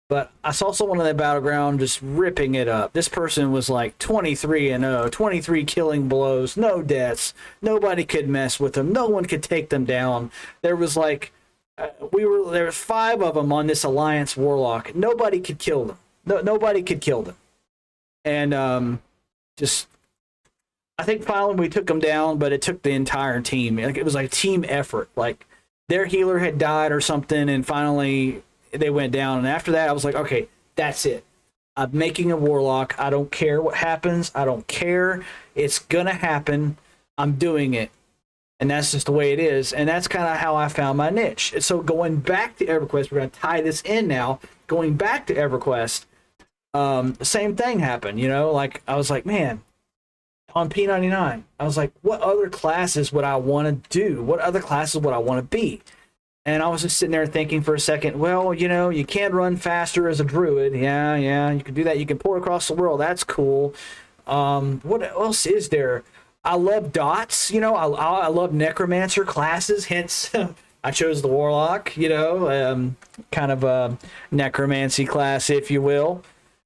But I saw someone in the battleground just ripping it up. This person was like 23-0, 23 killing blows, no deaths. Nobody could mess with them. No one could take them down. There was like, there were 5 of them on this Alliance Warlock. Nobody could kill them. Nobody could kill them. And just, I think finally we took them down, but it took the entire team. Like, it was like a team effort. Like, their healer had died or something, and finally they went down. And after that, I was like, okay, that's it. I'm making a Warlock. I don't care what happens. I don't care. It's gonna happen. I'm doing it. And that's just the way it is. And that's kind of how I found my niche. And so going back to EverQuest, we're going to tie this in now. Going back to EverQuest, the same thing happened. You know, like, I was like, man, on P99, I was like, what other classes would I want to do? What other classes would I want to be? And I was just sitting there thinking for a second, well, you know, you can run faster as a druid. Yeah, you can do that. You can pour across the world. That's cool. What else is there? I love dots. You know, I love necromancer classes. Hence, I chose the Warlock, you know, kind of a necromancy class, if you will,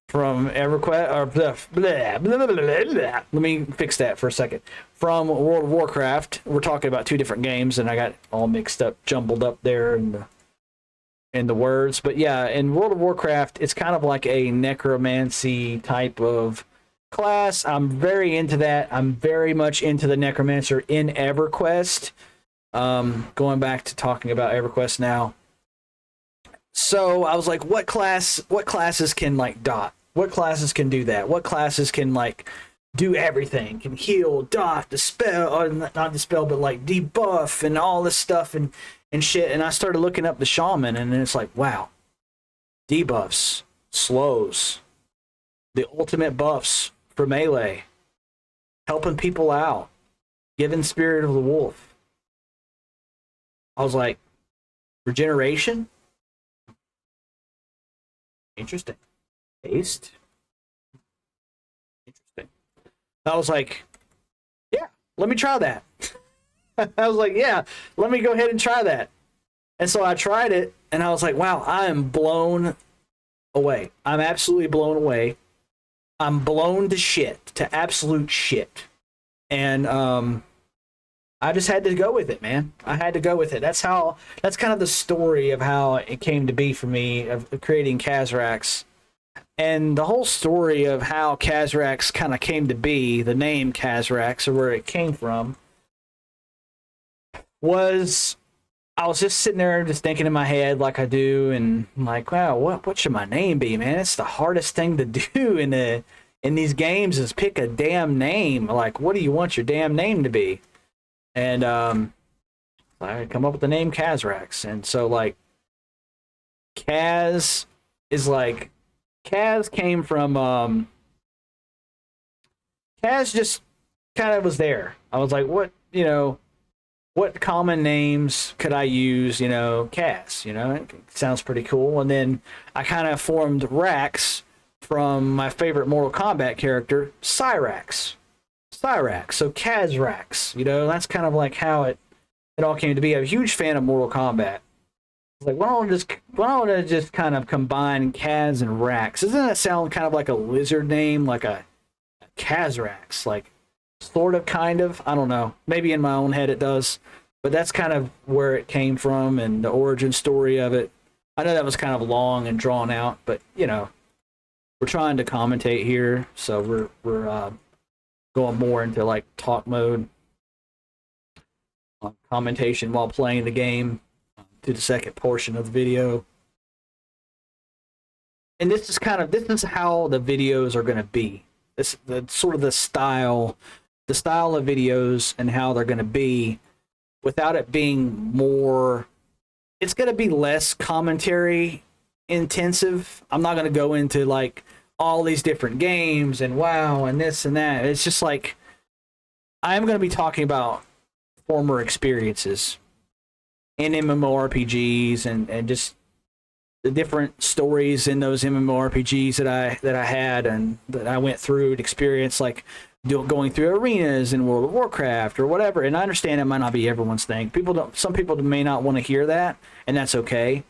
from EverQuest. Or let me fix that for a second. From World of Warcraft. We're talking about 2 different games, and I got all mixed up, jumbled up there in the words. But yeah, in World of Warcraft, it's kind of like a necromancy type of class. I'm very into that. I'm very much into the necromancer in EverQuest. Going back to talking about EverQuest now. So I was like, what classes can like dot? What classes can do that? What classes can like do everything? Can heal, dot, dispel, or not dispel, but like debuff and all this stuff and shit. And I started looking up the Shaman, and then it's like, wow, debuffs, slows, the ultimate buffs for melee, helping people out, giving Spirit of the Wolf. I was like, regeneration? Interesting. Haste? Interesting. I was like, yeah, let me try that. I was like, yeah, let me go ahead and try that. And so I tried it, and I was like, wow, I am blown away. I'm absolutely blown away. I'm blown to shit, to absolute shit. And I just had to go with it, man. I had to go with it. That's kind of the story of how it came to be for me, of creating Khazrax. And the whole story of how Khazrax kind of came to be, the name Khazrax, or where it came from, was I was just sitting there just thinking in my head like I do, and I'm like, wow, what should my name be, man? It's the hardest thing to do in these games is pick a damn name. Like, what do you want your damn name to be? And I come up with the name Kazrax, and so like Kaz is like Kaz came from Kaz just kind of was there. I was like, what common names could I use? Kaz, it sounds pretty cool. And then I kind of formed Rax from my favorite Mortal Kombat character, Cyrax. Cyrax. So Kazrax, that's kind of like how it all came to be. I'm a huge fan of Mortal Kombat. It's like, why don't I just kind of combine Kaz and Rax? Doesn't that sound kind of like a lizard name, like a Kazrax? Like, sort of, kind of. I don't know. Maybe in my own head it does. But that's kind of where it came from and the origin story of it. I know that was kind of long and drawn out, but, we're trying to commentate here, so we're going more into, like, talk mode. Commentation while playing the game to the second portion of the video. And this is how the videos are going to be. The style of videos and how they're going to be without it being more. It's going to be less commentary intensive. I'm not going to go into like all these different games and wow and this and that. It's just like I'm going to be talking about former experiences in MMORPGs and just the different stories in those MMORPGs that I had and that I went through and experienced, like going through arenas in World of Warcraft or whatever. And I understand it might not be everyone's thing. Some people may not want to hear that, and that's okay.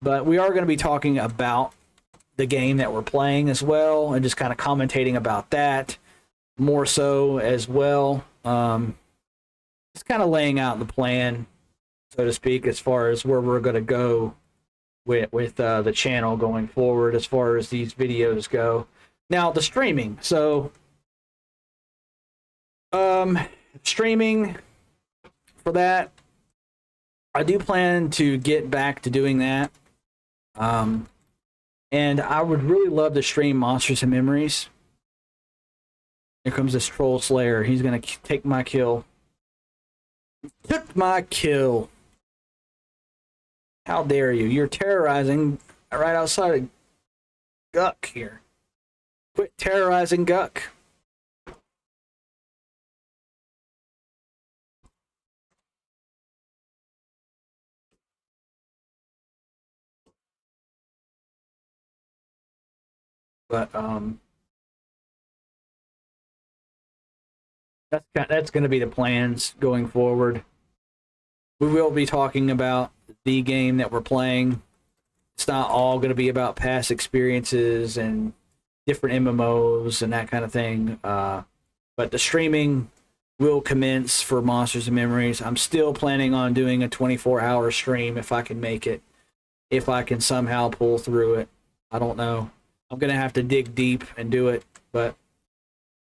But we are going to be talking about the game that we're playing as well, and just kind of commentating about that more so as well. Just kind of laying out the plan, so to speak, as far as where we're going to go with the channel going forward as far as these videos go. Now, the streaming. So, streaming for that, I do plan to get back to doing that. And I would really love to stream Monsters and Memories. Here comes this Troll Slayer. He's going to take my kill. Took my kill. How dare you? You're terrorizing right outside of Guck here. Quit terrorizing Guck. But that's going to be the plans going forward. We will be talking about the game that we're playing. It's not all going to be about past experiences and different MMOs and that kind of thing. But the streaming will commence for Monsters and Memories. I'm still planning on doing a 24-hour stream if I can make it. If I can somehow pull through it. I don't know. I'm going to have to dig deep and do it. But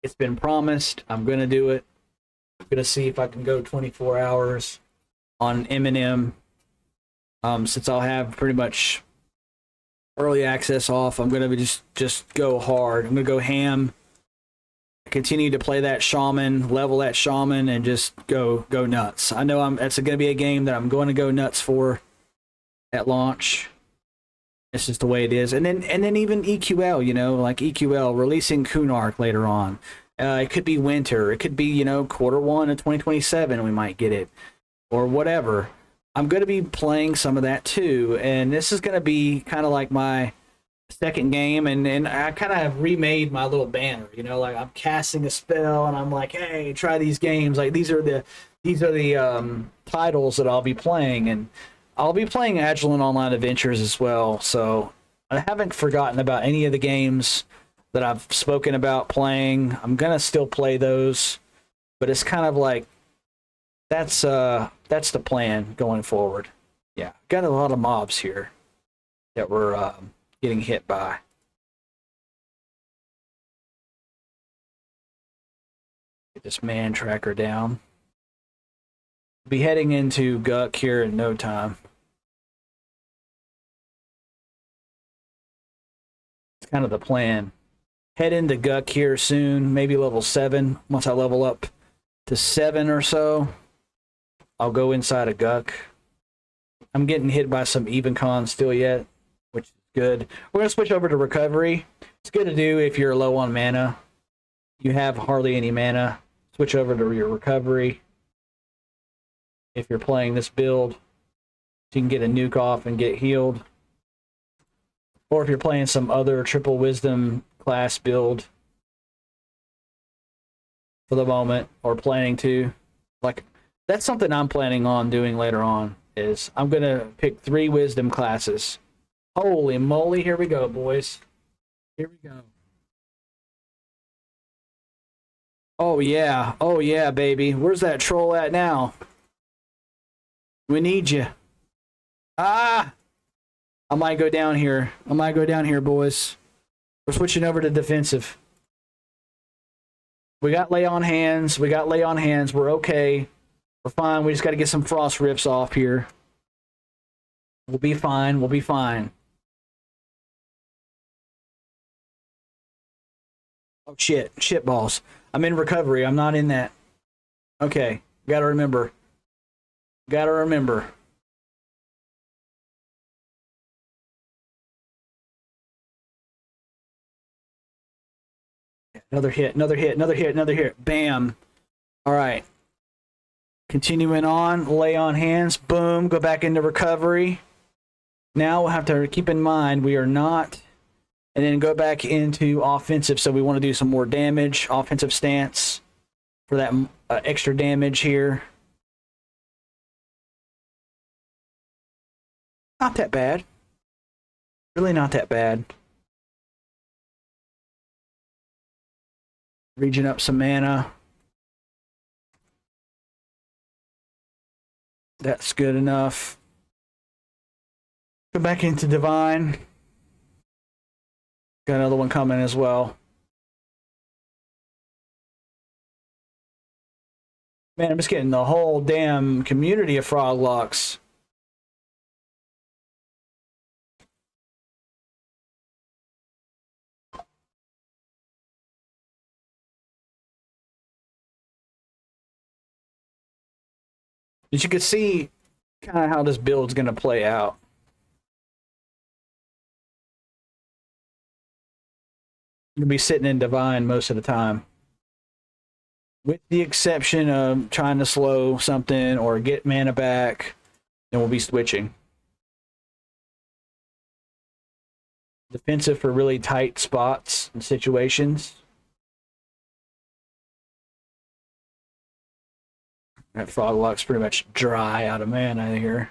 it's been promised. I'm going to do it. I'm going to see if I can go 24 hours on M&M. Since I'll have pretty much early access off, I'm going to just go hard. I'm going to go ham. Continue to play that shaman, level that shaman, and just go nuts. I know that's going to be a game that I'm going to go nuts for at launch. It's just the way it is. And then even EQL, like EQL releasing Kunark later on. It could be winter. It could be, Q1 of 2027 we might get it. Or whatever. I'm going to be playing some of that too. And this is going to be kind of like my second game. And I kind of have remade my little banner. Like I'm casting a spell and I'm like, hey, try these games. Like these are the titles that I'll be playing. And I'll be playing Agilent Online Adventures as well. So I haven't forgotten about any of the games that I've spoken about playing. I'm going to still play those. But it's kind of like, that's the plan going forward. Yeah, got a lot of mobs here that we're getting hit by. Get this man tracker down. Be heading into Guck here in no time. It's kind of the plan. Head into Guck here soon, maybe level 7. Once I level up to 7 or so, I'll go inside of Guck. I'm getting hit by some even cons still yet, which is good. We're going to switch over to Recovery. It's good to do if you're low on mana. You have hardly any mana. Switch over to your Recovery. If you're playing this build, so you can get a nuke off and get healed. Or if you're playing some other triple wisdom class build for the moment, or planning to, like, that's something I'm planning on doing later on, is I'm going to pick 3 wisdom classes. Holy moly, here we go, boys. Here we go. Oh yeah, baby. Where's that troll at now? We need you. Ah! I might go down here. Boys. We're switching over to defensive. We got lay on hands. We're okay. We're fine. We just got to get some frost rifts off here. We'll be fine. Oh, shit. Shit balls. I'm in recovery. I'm not in that. Okay. Gotta remember. Another hit. Bam. All right. Continuing on. Lay on hands. Boom. Go back into recovery. Now we'll have to keep in mind we are not... And then go back into offensive. So we want to do some more damage. Offensive stance for that extra damage here. Not that bad. Really not that bad. Regen up some mana. That's good enough. Go back into Divine. Got another one coming as well. Man, I'm just getting the whole damn community of frog locks. As you can see kind of how this build's going to play out. I'm going to be sitting in Divine most of the time. With the exception of trying to slow something or get mana back, then we'll be switching. Defensive for really tight spots and situations. That frog lock's pretty much dry out of mana here.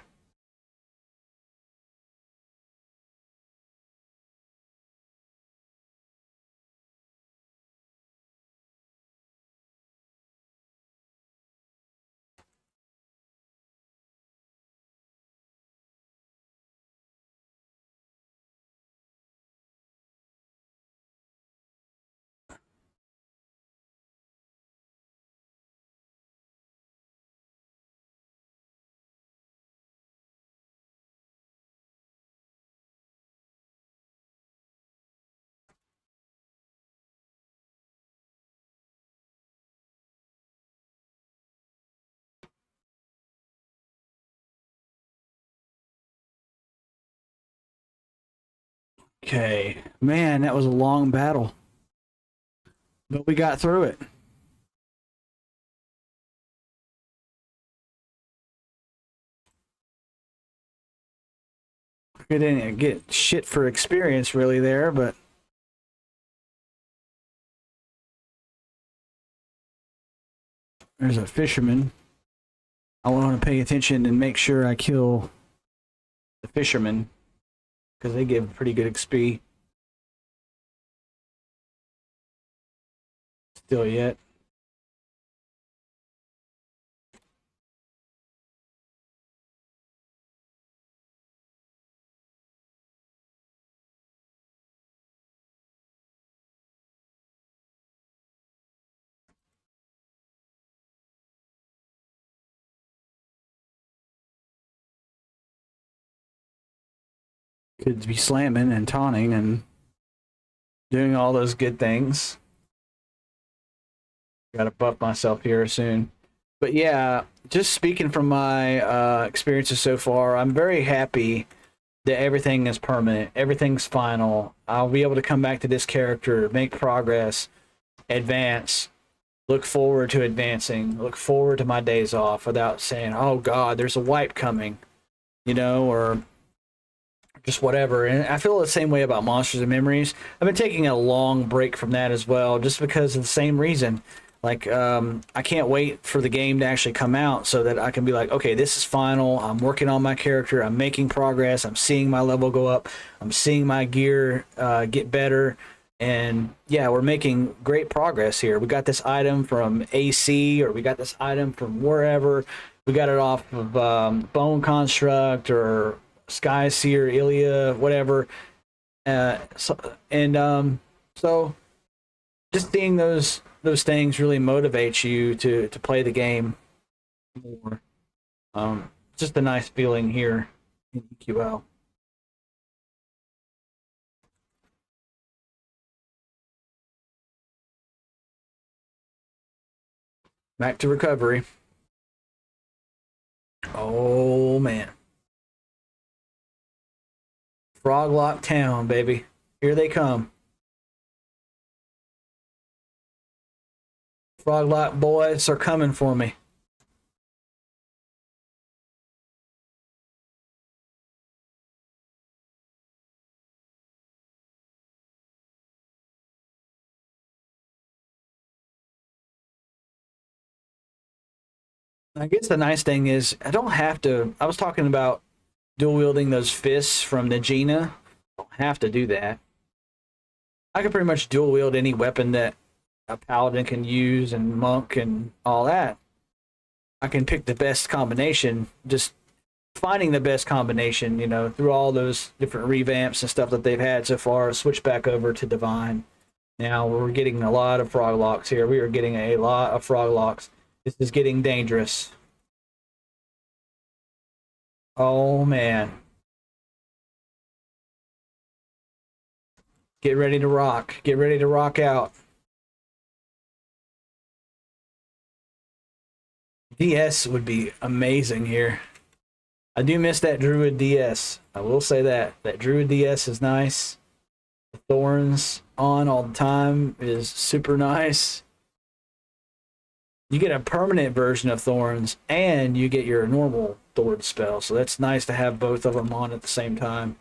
Okay, man, that was a long battle, but we got through it. We didn't get shit for experience really there, but there's a fisherman. I want to pay attention and make sure I kill the fisherman because they give pretty good XP. Still yet. Could be slamming and taunting and doing all those good things. Got to buff myself here soon. But yeah, just speaking from my experiences so far, I'm very happy that everything is permanent. Everything's final. I'll be able to come back to this character, make progress, advance, look forward to advancing, look forward to my days off without saying, oh God, there's a wipe coming, or just whatever. And I feel the same way about Monsters and Memories. I've been taking a long break from that as well, just because of the same reason. Like, I can't wait for the game to actually come out so that I can be like, okay, this is final. I'm working on my character. I'm making progress. I'm seeing my level go up. I'm seeing my gear get better. And yeah, we're making great progress here. We got this item from AC, or we got this item from wherever. We got it off of Bone Construct or Sky Seer, Ilia, whatever. So just seeing those things really motivates you to play the game more. Just a nice feeling here in EQL. Back to recovery. Oh man. Froglock Town, baby. Here they come. Froglock boys are coming for me. I guess the nice thing is I don't have to. I was talking about dual wielding those fists from Najina. I don't have to do that. I can pretty much dual wield any weapon that a paladin can use, and monk and all that. I can pick the best combination. Just finding the best combination, through all those different revamps and stuff that they've had so far. Switch back over to divine. Now we're getting a lot of froglocks here. We are getting a lot of froglocks. This is getting dangerous. Oh man. Get ready to rock. Get ready to rock out. DS would be amazing here. I do miss that Druid DS. I will say that. That Druid DS is nice. The Thorns on all the time is super nice. You get a permanent version of Thorns, and you get your normal Thorn spell. So that's nice to have both of them on at the same time.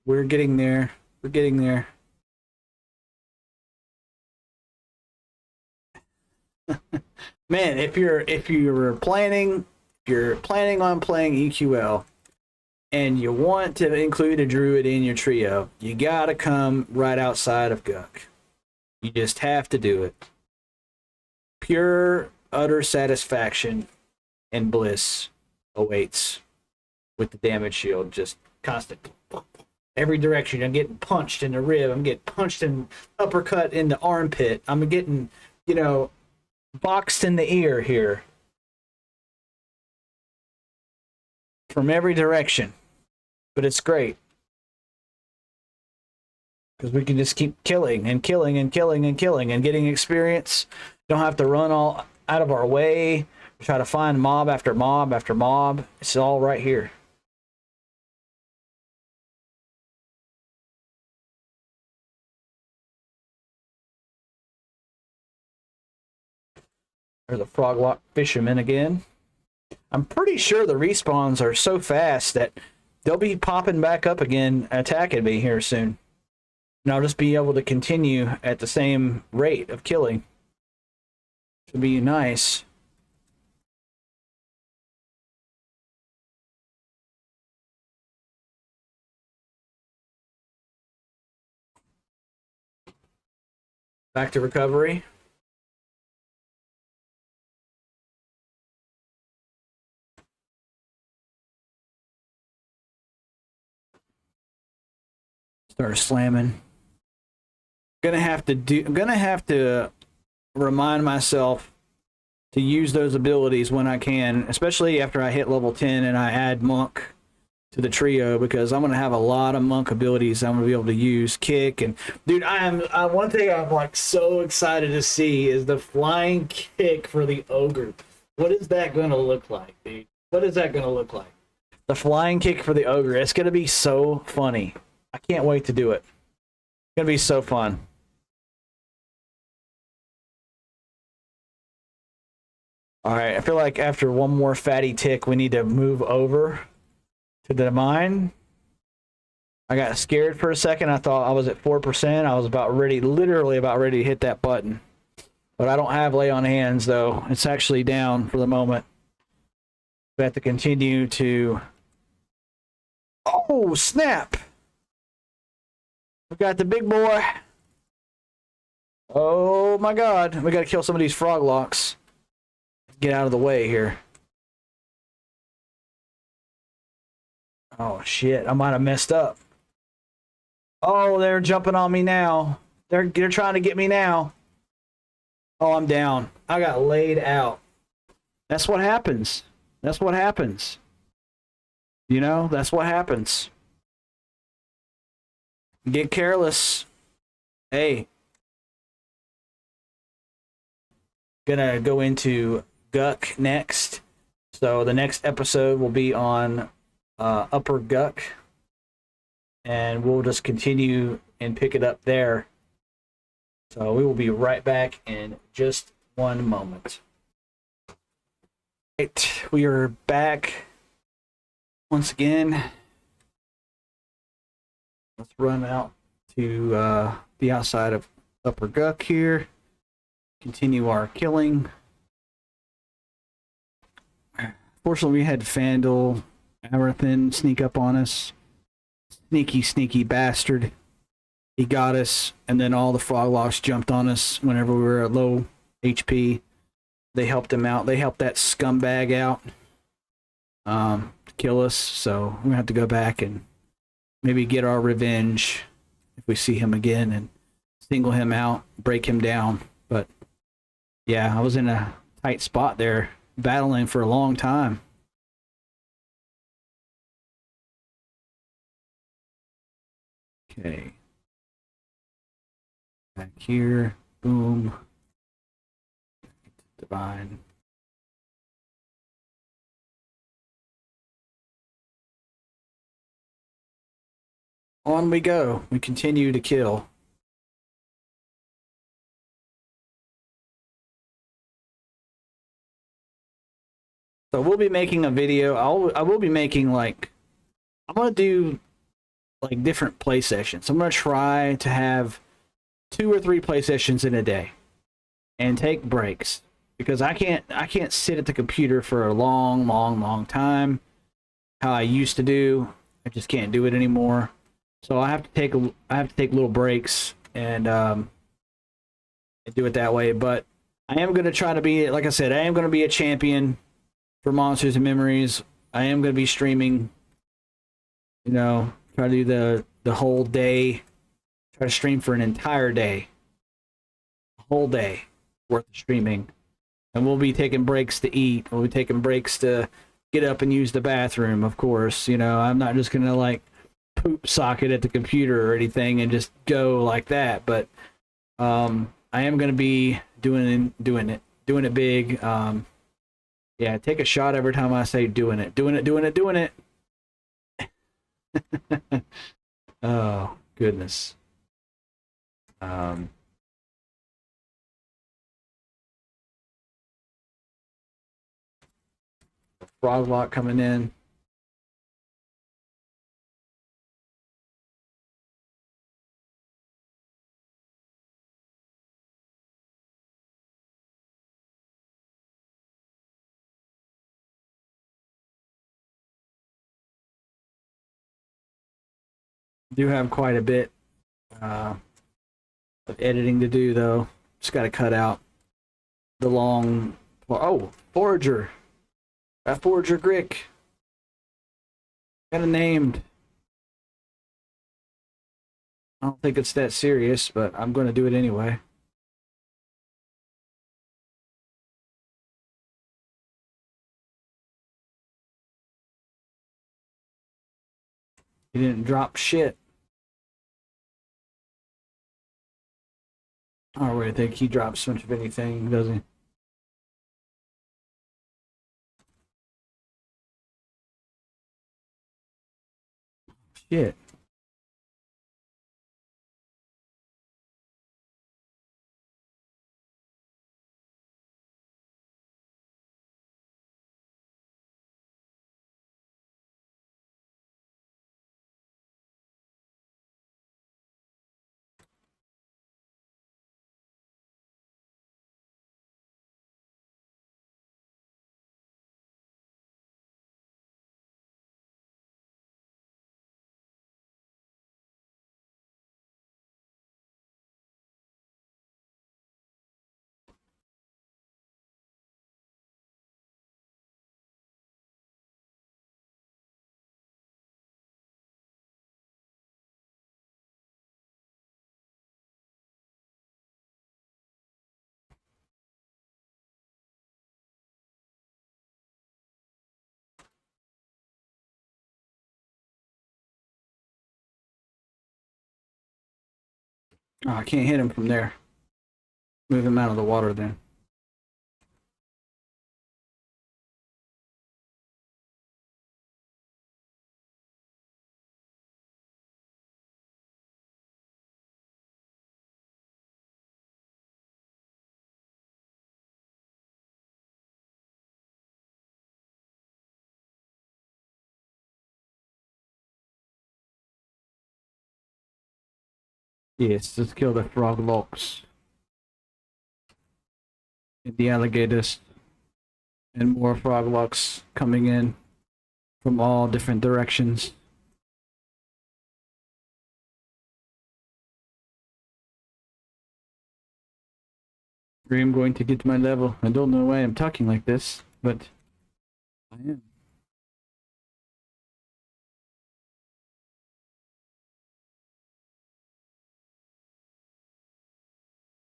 We're getting there. We're getting there. Man, if you're planning on playing EQL and you want to include a druid in your trio, you gotta come right outside of Guk. You just have to do it. Pure, utter satisfaction and bliss awaits with the damage shield. Just constant. Every direction. I'm getting punched in the rib. I'm getting punched in uppercut in the armpit. I'm getting, boxed in the ear here. From every direction. But it's great. Because we can just keep killing and killing and killing and killing and getting experience. Don't have to run all out of our way. Try to find mob after mob after mob. It's all right here. There's a froglock fisherman again. I'm pretty sure the respawns are so fast that they'll be popping back up again, attacking me here soon. And I'll just be able to continue at the same rate of killing. Should be nice. Back to recovery. Start slamming. I'm gonna have to remind myself to use those abilities when I can, especially after I hit level 10 and I add monk to the trio, because I'm gonna have a lot of monk abilities I'm gonna be able to use. Kick and dude, one thing I'm like so excited to see is the flying kick for the ogre. What is that gonna look like, dude? What is that gonna look like? The flying kick for the ogre. It's gonna be so funny. I can't wait to do it. It's gonna be so fun. All right, I feel like after one more fatty tick, we need to move over to the mine. I got scared for a second. I thought I was at 4%. I was about ready, literally about ready to hit that button. But I don't have lay on hands, though. It's actually down for the moment. We have to continue to... Oh, snap! We got the big boy. Oh, my God. We got to kill some of these frog locks. Get out of the way here. Oh, shit. I might have messed up. Oh, they're jumping on me now. They're trying to get me now. Oh, I'm down. I got laid out. That's what happens. That's what happens. You know, that's what happens. Get careless. Hey. Gonna go into Guck next. So the next episode will be on Upper Guck. And we'll just continue and pick it up there. So we will be right back in just one moment. Right, we are back once again. Let's run out to the outside of Upper Guck here. Continue our killing. Fortunately, we had Fandel, Arathan sneak up on us. Sneaky, sneaky bastard. He got us, and then all the frog locks jumped on us whenever we were at low HP. They helped him out. They helped that scumbag out to kill us. So we're going to have to go back and maybe get our revenge if we see him again and single him out, break him down. But yeah, I was in a tight spot there, battling for a long time. Okay. Back here. Boom. Divine. On we go. We continue to kill. So we'll be making a video. I will be making like, I'm gonna do like different play sessions. I'm gonna try to have 2 or 3 play sessions in a day and take breaks, because I can't sit at the computer for a long time how I used to do. I just can't do it anymore. So I have to take little breaks and do it that way. But I am gonna try to be, like I said, I am gonna be a champion for Monsters and Memories. I am gonna be streaming. You know, try to do the whole day. Try to stream for an entire day. A whole day worth of streaming. And we'll be taking breaks to eat. We'll be taking breaks to get up and use the bathroom, of course. You know, I'm not just gonna like poop socket at the computer or anything and just go like that. But I am gonna be doing it big. Yeah, take a shot every time I say doing it. Oh, goodness. frog lock coming in. Do have quite a bit of editing to do, though. Just got to cut out the long. Oh, Forager. Got Forager Grick. Got it named. I don't think it's that serious, but I'm going to do it anyway. He didn't drop shit. I don't really think he drops much of anything, does he? Shit. Oh, I can't hit him from there. Move him out of the water then. Yes, let's kill the frog locks. And the alligators. And more frog locks coming in from all different directions. I'm going to get to my level. I don't know why I'm talking like this, but I am.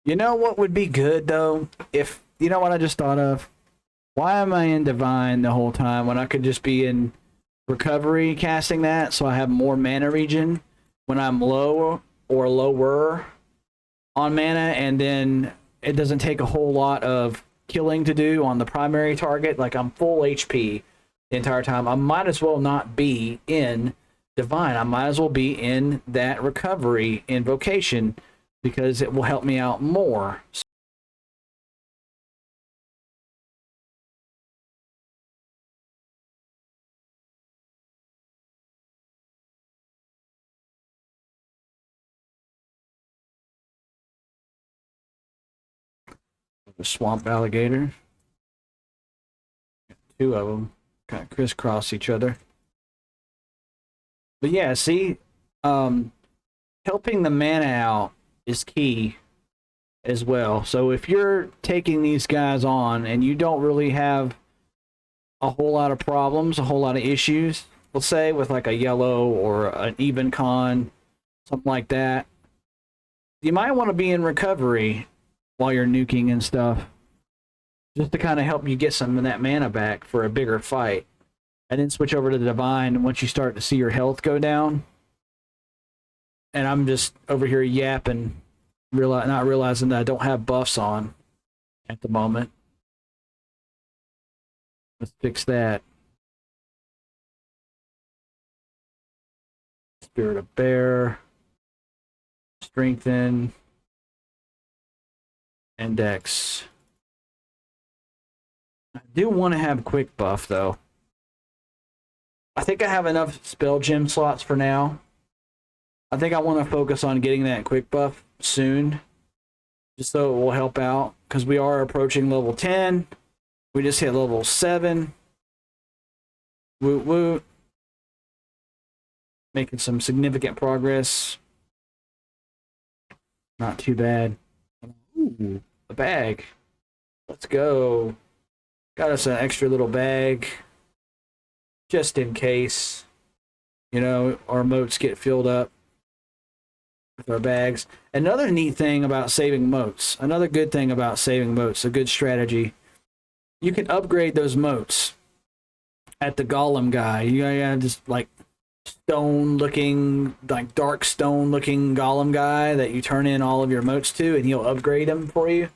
You know what would be good though? If you know what I just thought of? Why am I in Divine the whole time when I could just be in Recovery casting that so I have more mana regen when I'm low or lower on mana, and then it doesn't take a whole lot of killing to do on the primary target. Like I'm full HP the entire time. I might as well not be in Divine. I might as well be in that Recovery invocation because it will help me out more. The swamp alligator. Two of them kind of crisscross each other. But yeah, see, helping the mana out is key as well. So if you're taking these guys on and you don't really have a whole lot of problems, a whole lot of issues, let's say with like a yellow or an even con, something like that, you might want to be in Recovery while you're nuking and stuff, just to kind of help you get some of that mana back for a bigger fight. And then switch over to the Divine once you start to see your health go down. And I'm just over here yapping, not realizing that I don't have buffs on at the moment. Let's fix that. Spirit of Bear. Strengthen. Index. I do want to have quick buff though. I think I have enough spell gem slots for now. I think I want to focus on getting that quick buff soon, just so it will help out, because we are approaching level 10. We just hit level 7. Woot woot. Making some significant progress. Not too bad. Ooh, a bag. Let's go. Got us an extra little bag, just in case, you know, our moats get filled up with our bags. Another neat thing about saving moats, another good thing about saving moats, a good strategy, you can upgrade those moats at the golem guy. You got just like stone looking, like dark stone looking golem guy that you turn in all of your moats to, and he'll upgrade them for you.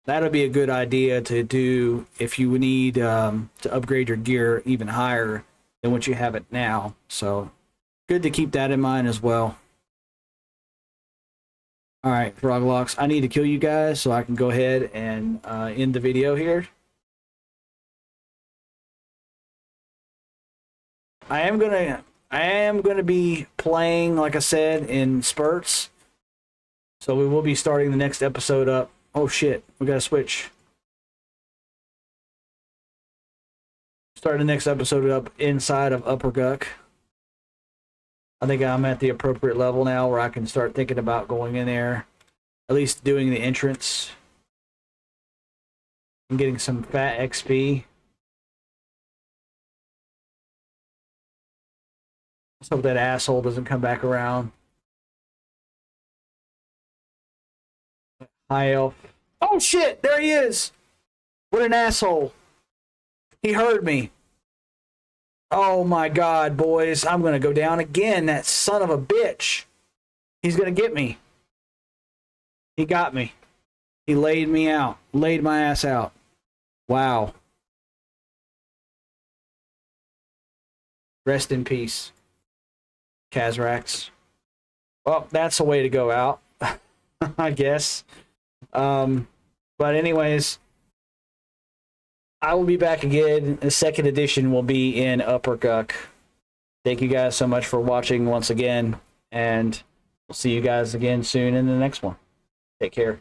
That'll be a good idea to do if you need to upgrade your gear even higher than what you have it now. So good to keep that in mind as well. All right, Froglocks, I need to kill you guys so I can go ahead and end the video here. I am gonna be playing, like I said, in spurts. So we will be starting the next episode up. Oh shit, we gotta switch. Start the next episode up inside of Upper Guck. I think I'm at the appropriate level now where I can start thinking about going in there, at least doing the entrance and getting some fat XP. Let's hope that asshole doesn't come back around. High elf. Oh shit, there he is. What an asshole. He heard me. Oh my god, boys. I'm going to go down again. That son of a bitch. He's going to get me. He got me. He laid me out. Laid my ass out. Wow. Rest in peace, Kazrax. Well, that's a way to go out, I guess. But anyways, I will be back again. The second edition will be in Upper Guck. Thank you guys so much for watching once again, and we'll see you guys again soon in the next one. Take care.